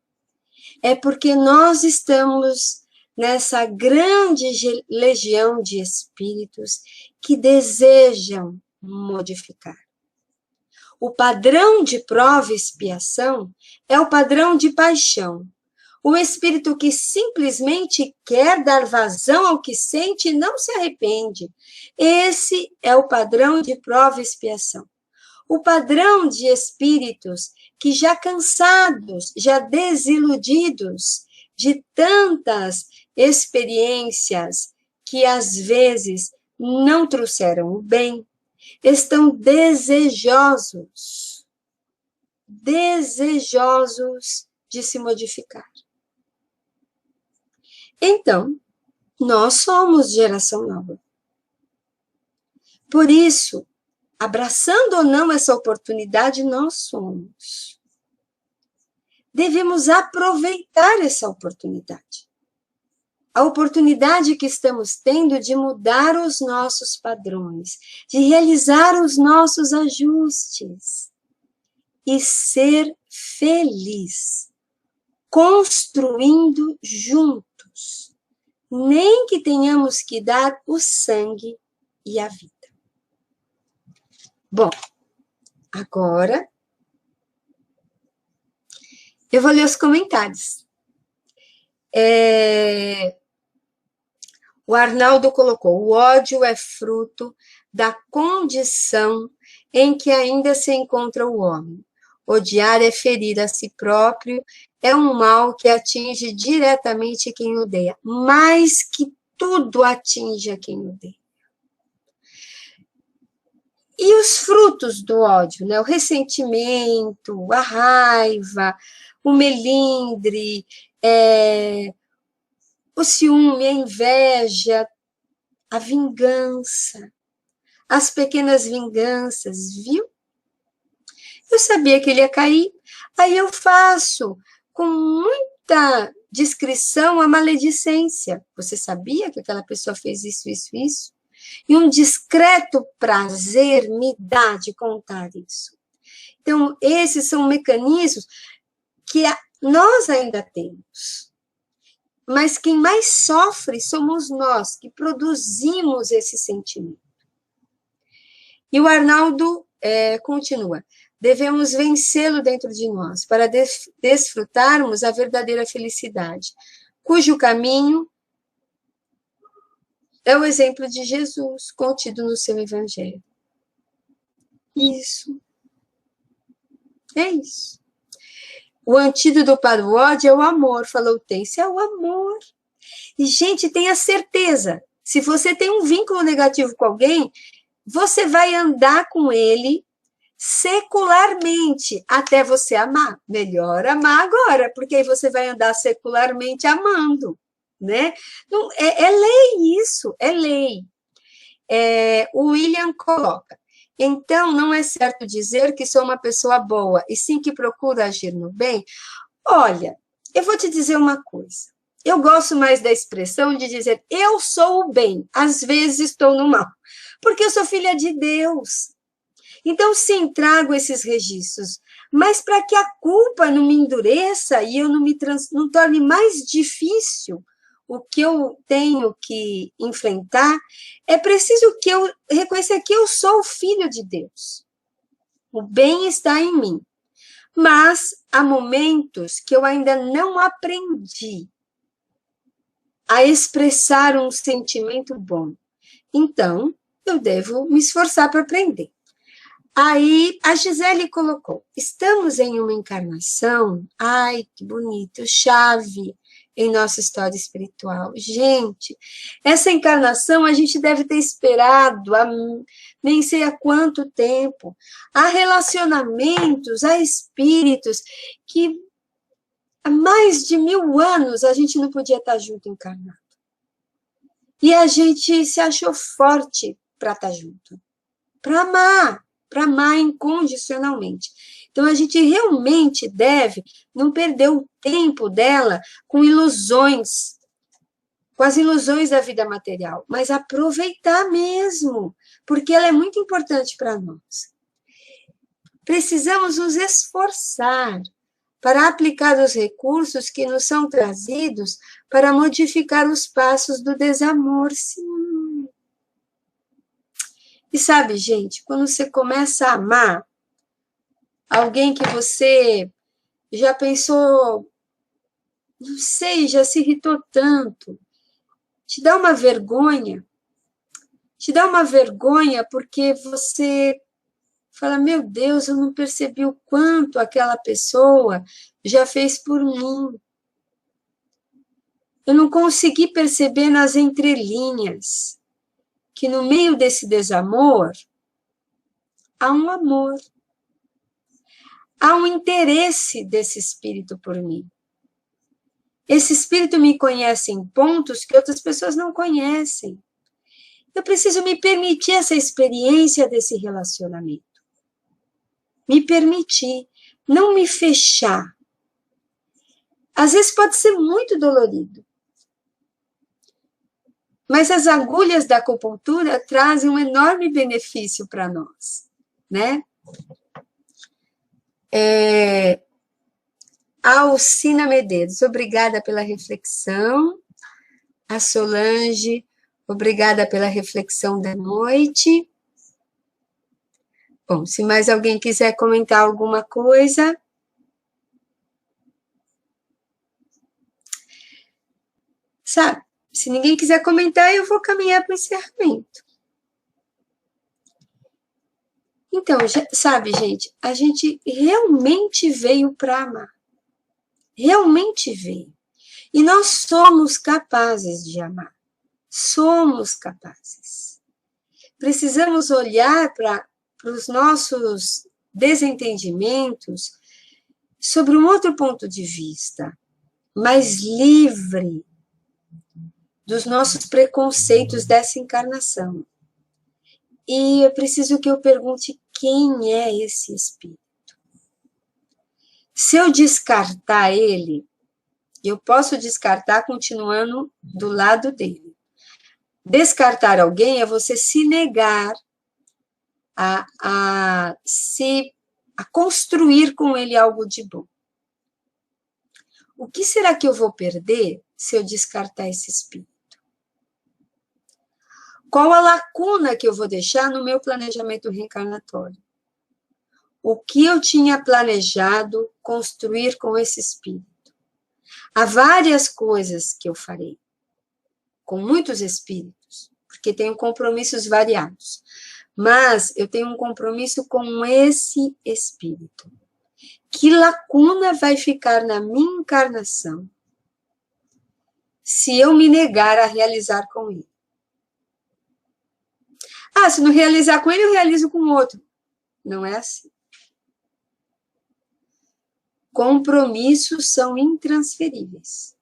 A: é porque nós estamos nessa grande legião de espíritos que desejam modificar. O padrão de prova e expiação é o padrão de paixão. O espírito que simplesmente quer dar vazão ao que sente e não se arrepende. Esse é o padrão de prova e expiação. o padrão de espíritos que já cansados, já desiludidos de tantas experiências que às vezes não trouxeram o bem, estão desejosos de se modificar. Então, nós somos geração nova. Por isso, abraçando ou não essa oportunidade, nós somos. Devemos aproveitar essa oportunidade. A oportunidade que estamos tendo de mudar os nossos padrões, de realizar os nossos ajustes e ser feliz, construindo juntos, nem que tenhamos que dar o sangue e a vida. Bom, agora eu vou ler os comentários. O Arnaldo colocou: o ódio é fruto da condição em que ainda se encontra o homem. Odiar é ferir a si próprio, é um mal que atinge diretamente quem odeia, mais que tudo atinge a quem odeia. E os frutos do ódio, né? O ressentimento, a raiva, o melindre, o ciúme, a inveja, a vingança, as pequenas vinganças, viu? Eu sabia que ele ia cair, aí eu faço com muita discrição a maledicência. Você sabia que aquela pessoa fez isso, isso, isso? E um discreto prazer me dá de contar isso. Então, esses são mecanismos que nós ainda temos. Mas quem mais sofre somos nós, que produzimos esse sentimento. E o Arnaldo continua: devemos vencê-lo dentro de nós, para desfrutarmos a verdadeira felicidade, cujo caminho é o exemplo de Jesus, contido no seu evangelho. Isso. É isso. O antídoto para o ódio é o amor, falou Tência, é o amor. E, gente, tenha certeza, se você tem um vínculo negativo com alguém, você vai andar com ele secularmente, até você amar. Melhor amar agora, porque aí você vai andar secularmente amando, né? Não, é lei isso, é lei. O William coloca: então, não é certo dizer que sou uma pessoa boa, e sim que procuro agir no bem? Olha, eu vou te dizer uma coisa. Eu gosto mais da expressão de dizer eu sou o bem, às vezes estou no mal, porque eu sou filha de Deus. Então, sim, trago esses registros, mas para que a culpa não me endureça e eu não torne mais difícil o que eu tenho que enfrentar, é preciso que eu reconheça que eu sou o filho de Deus. O bem está em mim. Mas há momentos que eu ainda não aprendi a expressar um sentimento bom. Então, eu devo me esforçar para aprender. Aí, a Gisele colocou: estamos em uma encarnação, ai, que bonito, chave em nossa história espiritual. Gente, essa encarnação a gente deve ter esperado há nem sei há quanto tempo. Há relacionamentos, há espíritos que há mais de 1000 anos a gente não podia estar junto encarnado. E a gente se achou forte para estar junto, para amar incondicionalmente. Então, a gente realmente deve não perder o tempo dela com ilusões, com as ilusões da vida material, mas aproveitar mesmo, porque ela é muito importante para nós. Precisamos nos esforçar para aplicar os recursos que nos são trazidos para modificar os passos do desamor, sim. E sabe, gente, quando você começa a amar alguém que você já pensou, não sei, já se irritou tanto, te dá uma vergonha porque você Fala, meu Deus, eu não percebi o quanto aquela pessoa já fez por mim. Eu não consegui perceber nas entrelinhas que no meio desse desamor há um amor. Há um interesse desse espírito por mim. Esse espírito me conhece em pontos que outras pessoas não conhecem. Eu preciso me permitir essa experiência desse relacionamento. Me permitir, não me fechar. Às vezes pode ser muito dolorido. Mas as agulhas da acupuntura trazem um enorme benefício para nós, né? A Alcina Medeiros, obrigada pela reflexão. A Solange, obrigada pela reflexão da noite. Bom, se mais alguém quiser comentar alguma coisa. Sabe, se ninguém quiser comentar, eu vou caminhar para o encerramento. Então, sabe, gente, a gente realmente veio para amar. Realmente veio. E nós somos capazes de amar. Somos capazes. Precisamos olhar para os nossos desentendimentos sobre um outro ponto de vista, mais livre dos nossos preconceitos dessa encarnação. E eu preciso que eu pergunte quem é esse espírito. Se eu descartar ele, eu posso descartar continuando do lado dele. Descartar alguém é você se negar a construir com ele algo de bom. O que será que eu vou perder se eu descartar esse espírito? Qual a lacuna que eu vou deixar no meu planejamento reencarnatório? O que eu tinha planejado construir com esse espírito? Há várias coisas que eu farei, com muitos espíritos, porque tenho compromissos variados. Mas eu tenho um compromisso com esse espírito. Que lacuna vai ficar na minha encarnação se eu me negar a realizar com ele? Ah, se não realizar com ele, eu realizo com outro. Não é assim. Compromissos são intransferíveis.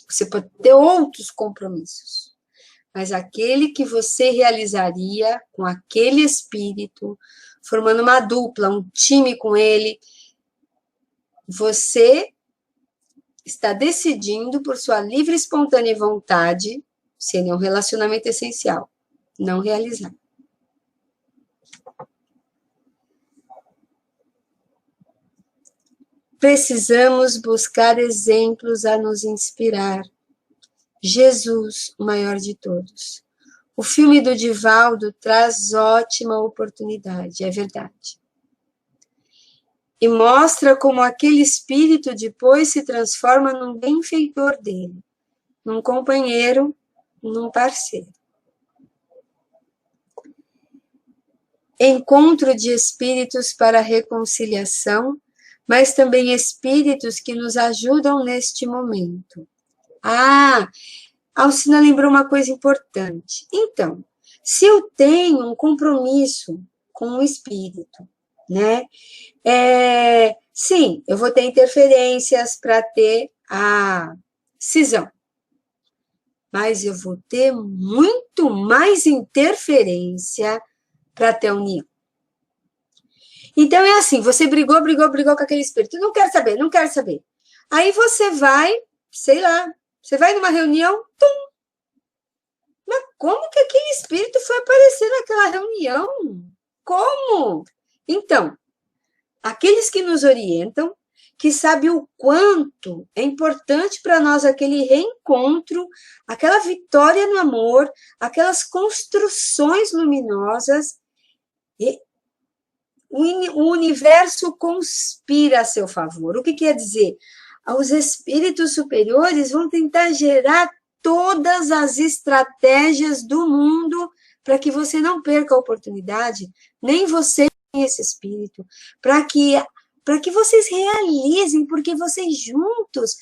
A: Você pode ter outros compromissos, mas aquele que você realizaria com aquele espírito, formando uma dupla, um time com ele, você está decidindo por sua livre e espontânea vontade, se ele é um relacionamento essencial, não realizar. Precisamos buscar exemplos a nos inspirar. Jesus, o maior de todos. O filme do Divaldo traz ótima oportunidade, é verdade. E mostra como aquele espírito depois se transforma num benfeitor dele, num companheiro, num parceiro. Encontro de espíritos para reconciliação, mas também espíritos que nos ajudam neste momento. Ah, a Alcina lembrou uma coisa importante. Então, se eu tenho um compromisso com o espírito, né? Sim, eu vou ter interferências para ter a cisão. Mas eu vou ter muito mais interferência para ter a união. Então, é assim, você brigou com aquele espírito. Não quero saber, não quero saber. Aí você vai, sei lá, você vai numa reunião, tum! Mas como que aquele espírito foi aparecer naquela reunião? Como? Então, aqueles que nos orientam, que sabem o quanto é importante para nós aquele reencontro, aquela vitória no amor, aquelas construções luminosas, e o universo conspira a seu favor. O que quer dizer? Os espíritos superiores vão tentar gerar todas as estratégias do mundo para que você não perca a oportunidade, nem você esse espírito, para que vocês realizem, porque vocês juntos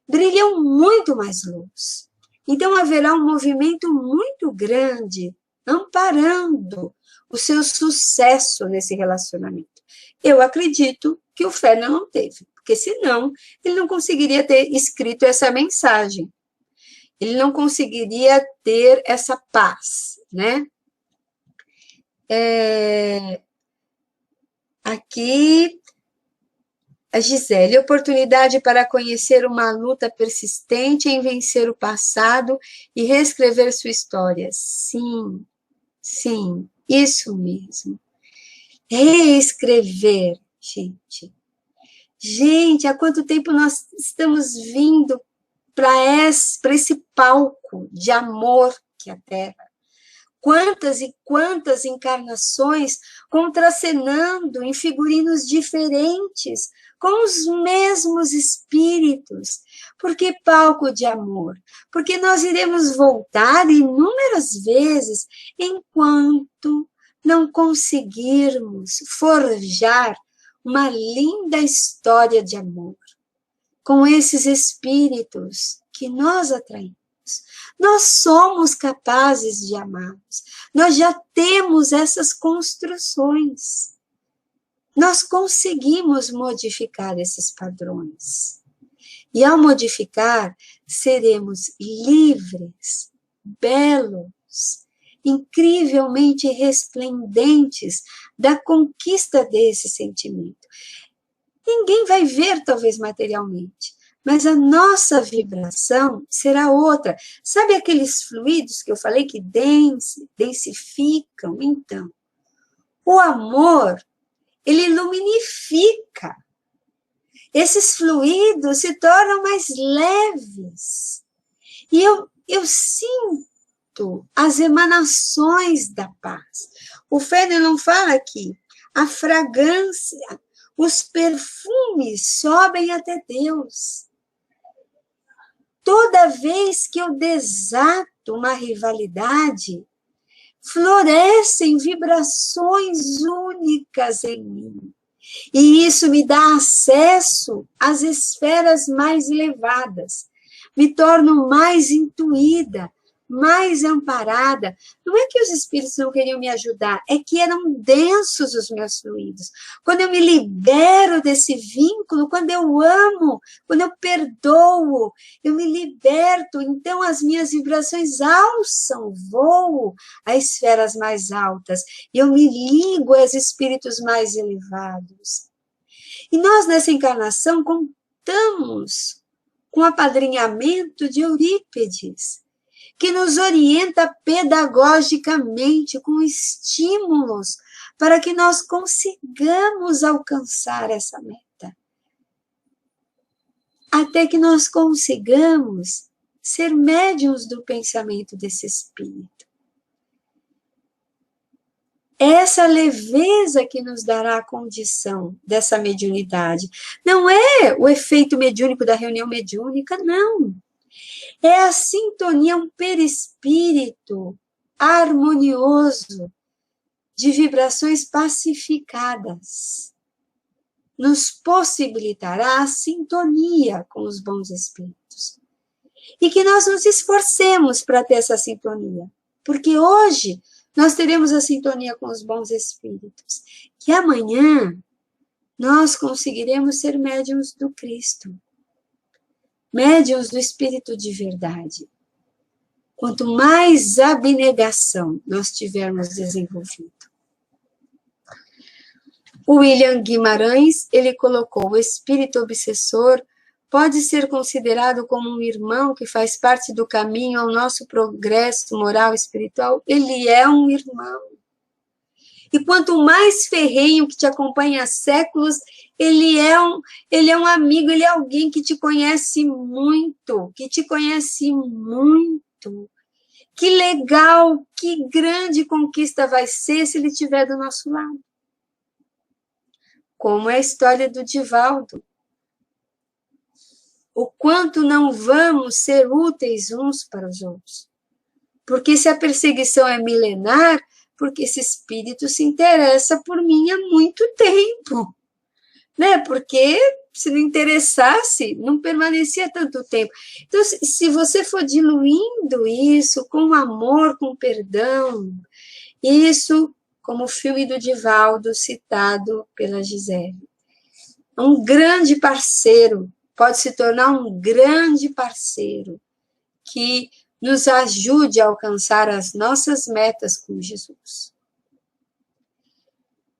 A: brilham muito mais luz. Então haverá um movimento muito grande, amparando o seu sucesso nesse relacionamento. Eu acredito que o Ferdinand não teve, porque senão ele não conseguiria ter escrito essa mensagem. Ele não conseguiria ter essa paz, né? Aqui, a Gisele, oportunidade para conhecer uma luta persistente em vencer o passado e reescrever sua história. Sim, sim, isso mesmo. Reescrever, gente. Gente, há quanto tempo nós estamos vindo para esse palco de amor que é a Terra? Quantas e quantas encarnações contracenando em figurinos diferentes, com os mesmos espíritos. Por que palco de amor? Porque nós iremos voltar inúmeras vezes enquanto não conseguirmos forjar uma linda história de amor com esses espíritos que nós atraímos. Nós somos capazes de amá-los. Nós já temos essas construções. Nós conseguimos modificar esses padrões. E ao modificar, seremos livres, belos, incrivelmente resplendentes da conquista desse sentimento. Ninguém vai ver, talvez, materialmente, mas a nossa vibração será outra. Sabe aqueles fluidos que eu falei que densificam? Então, o amor, ele luminifica. Esses fluidos se tornam mais leves. E eu sinto as emanações da paz. O Ferdinand fala aqui, a fragrância, os perfumes sobem até Deus. Toda vez que eu desato uma rivalidade, florescem vibrações únicas em mim. E isso me dá acesso às esferas mais elevadas. Me torno mais intuída, mais amparada. Não é que os espíritos não queriam me ajudar, é que eram densos os meus fluidos. Quando eu me libero desse vínculo, quando eu amo, quando eu perdoo, eu me liberto, então as minhas vibrações alçam, voam a esferas mais altas, e eu me ligo aos espíritos mais elevados. E nós, nessa encarnação, contamos com o apadrinhamento de Eurípides, que nos orienta pedagogicamente com estímulos para que nós consigamos alcançar essa meta. Até que nós consigamos ser médiuns do pensamento desse espírito. Essa leveza que nos dará a condição dessa mediunidade. Não é o efeito mediúnico da reunião mediúnica, não. É a sintonia, um perispírito harmonioso de vibrações pacificadas. Nos possibilitará a sintonia com os bons espíritos. E que nós nos esforcemos para ter essa sintonia. Porque hoje nós teremos a sintonia com os bons espíritos. Que amanhã nós conseguiremos ser médiuns do Cristo. Médiuns do Espírito de verdade. Quanto mais abnegação nós tivermos desenvolvido. O William Guimarães, ele colocou, o espírito obsessor pode ser considerado como um irmão que faz parte do caminho ao nosso progresso moral e espiritual. Ele é um irmão. E quanto mais ferrenho, que te acompanha há séculos, ele é um amigo, ele é alguém que te conhece muito, Que legal, que grande conquista vai ser se ele estiver do nosso lado. Como é a história do Divaldo. O quanto não vamos ser úteis uns para os outros. Porque se a perseguição é milenar, porque esse espírito se interessa por mim há muito tempo, né? Porque se não interessasse, não permanecia tanto tempo. Então, se você for diluindo isso com amor, com perdão, isso, como o filme do Divaldo, citado pela Gisele, um grande parceiro, pode se tornar um grande parceiro que nos ajude a alcançar as nossas metas com Jesus.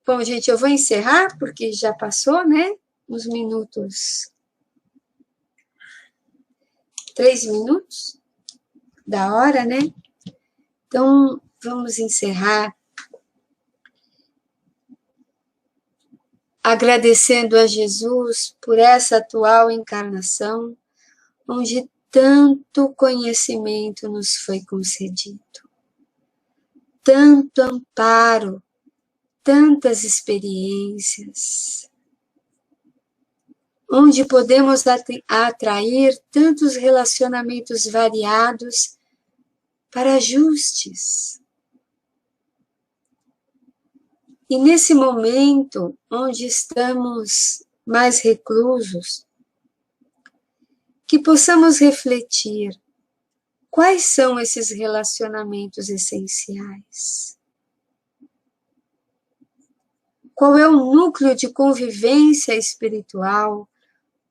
A: Bom, gente, eu vou encerrar, porque já passou, né? Uns minutos. 3 minutos da hora, né? Então, vamos encerrar agradecendo a Jesus por essa atual encarnação, onde tanto conhecimento nos foi concedido, tanto amparo, tantas experiências, onde podemos atrair tantos relacionamentos variados para ajustes. E nesse momento, onde estamos mais reclusos, que possamos refletir quais são esses relacionamentos essenciais. Qual é o núcleo de convivência espiritual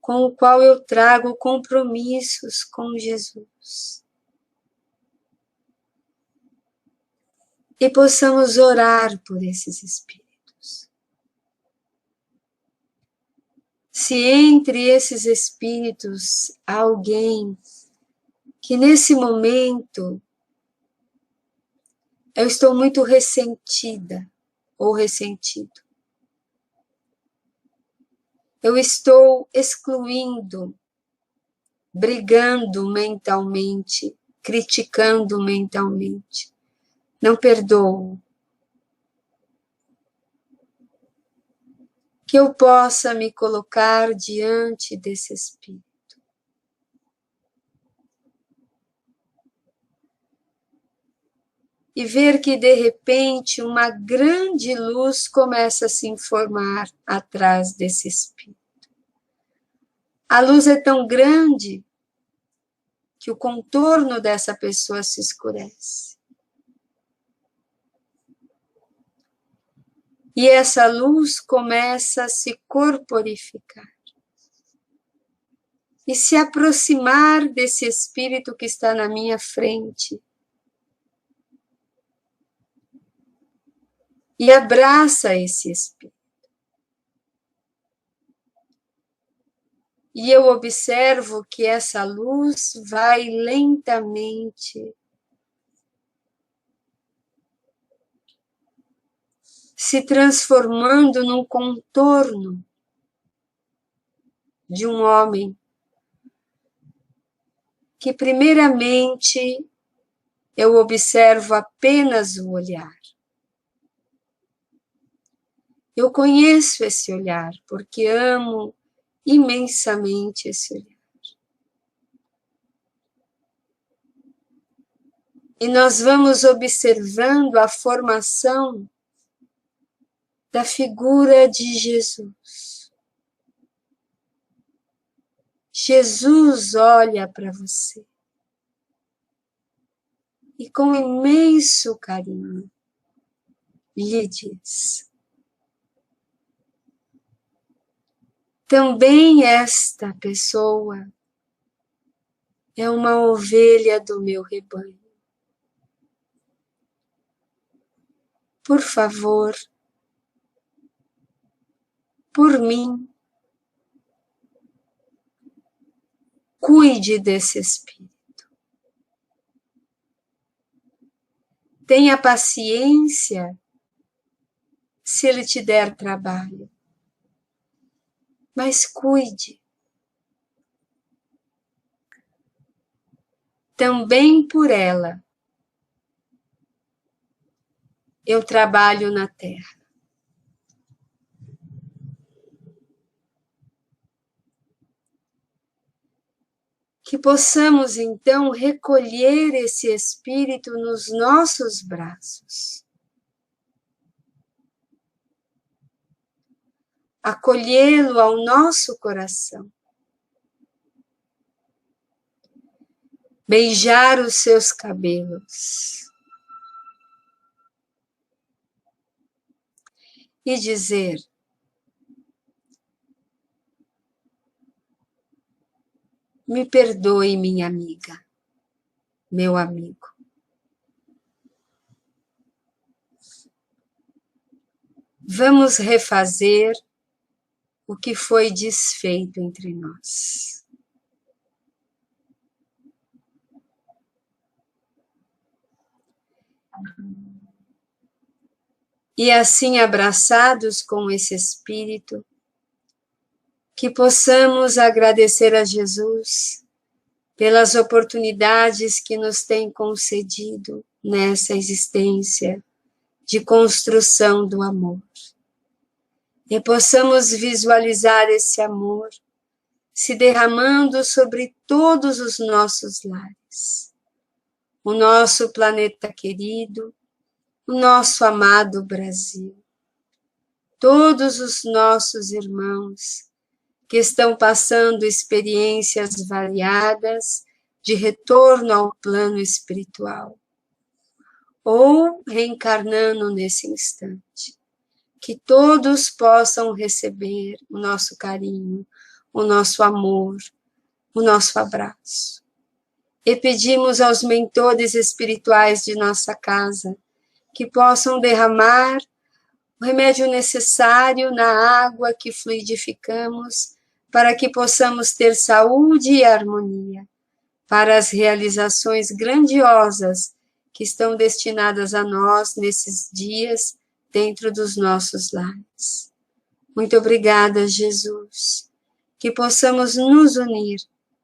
A: com o qual eu trago compromissos com Jesus. E possamos orar por esses espíritos. Se entre esses espíritos há alguém que nesse momento eu estou muito ressentida ou ressentido, eu estou excluindo, brigando mentalmente, criticando mentalmente, não perdoo. Que eu possa me colocar diante desse espírito. E ver que de repente uma grande luz começa a se informar atrás desse espírito. A luz é tão grande que o contorno dessa pessoa se escurece. E essa luz começa a se corporificar. E se aproximar desse espírito que está na minha frente. E abraça esse espírito. E eu observo que essa luz vai lentamente se transformando num contorno de um homem que primeiramente eu observo apenas o olhar. Eu conheço esse olhar porque amo imensamente esse olhar. E nós vamos observando a formação da figura de Jesus. Jesus olha para você e com imenso carinho lhe diz: também esta pessoa é uma ovelha do meu rebanho. Por favor, por mim, cuide desse espírito. Tenha paciência se ele te der trabalho. Mas cuide. Também por ela eu trabalho na terra. Que possamos então recolher esse espírito nos nossos braços acolhê-lo ao nosso coração, beijar os seus cabelos e dizer: me perdoe, minha amiga, meu amigo. Vamos refazer o que foi desfeito entre nós. E assim, abraçados com esse Espírito, que possamos agradecer a Jesus pelas oportunidades que nos tem concedido nessa existência de construção do amor. E possamos visualizar esse amor se derramando sobre todos os nossos lares. O nosso planeta querido, o nosso amado Brasil. Todos os nossos irmãos que estão passando experiências variadas de retorno ao plano espiritual, ou reencarnando nesse instante. Que todos possam receber o nosso carinho, o nosso amor, o nosso abraço. E pedimos aos mentores espirituais de nossa casa que possam derramar o remédio necessário na água que fluidificamos para que possamos ter saúde e harmonia para as realizações grandiosas que estão destinadas a nós nesses dias dentro dos nossos lares. Muito obrigada, Jesus, que possamos nos unir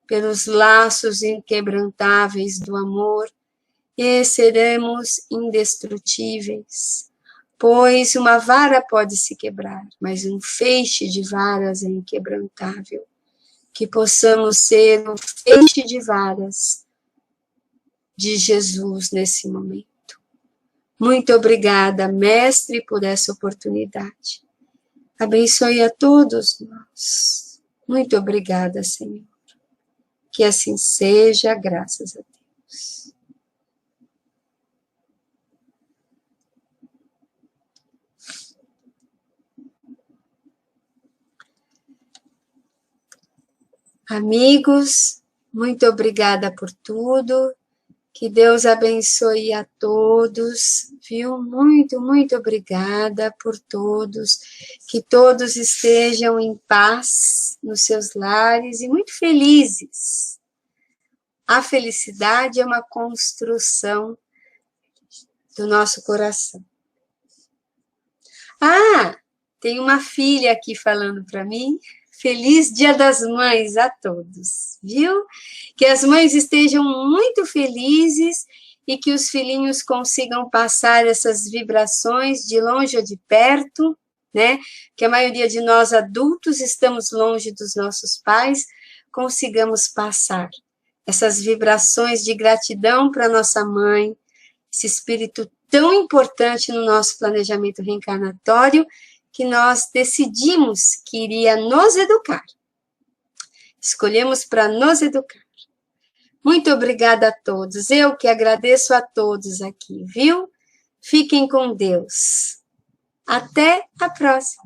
A: pelos laços inquebrantáveis do amor e seremos indestrutíveis, pois uma vara pode se quebrar, mas um feixe de varas é inquebrantável. Que possamos ser um feixe de varas de Jesus nesse momento. Muito obrigada, Mestre, por essa oportunidade. Abençoe a todos nós. Muito obrigada, Senhor. Que assim seja, graças a Deus. Amigos, muito obrigada por tudo. Que Deus abençoe a todos, viu? Muito, muito obrigada por todos. Que todos estejam em paz nos seus lares e muito felizes. A felicidade é uma construção do nosso coração. Ah, tem uma filha aqui falando para mim. Feliz Dia das Mães a todos, viu? Que as mães estejam muito felizes e que os filhinhos consigam passar essas vibrações de longe ou de perto, né? Que a maioria de nós adultos estamos longe dos nossos pais, consigamos passar essas vibrações de gratidão para nossa mãe, esse espírito tão importante no nosso planejamento reencarnatório, que nós decidimos que iria nos educar. Escolhemos para nos educar. Muito obrigada a todos. Eu que agradeço a todos aqui, viu? Fiquem com Deus. Até a próxima.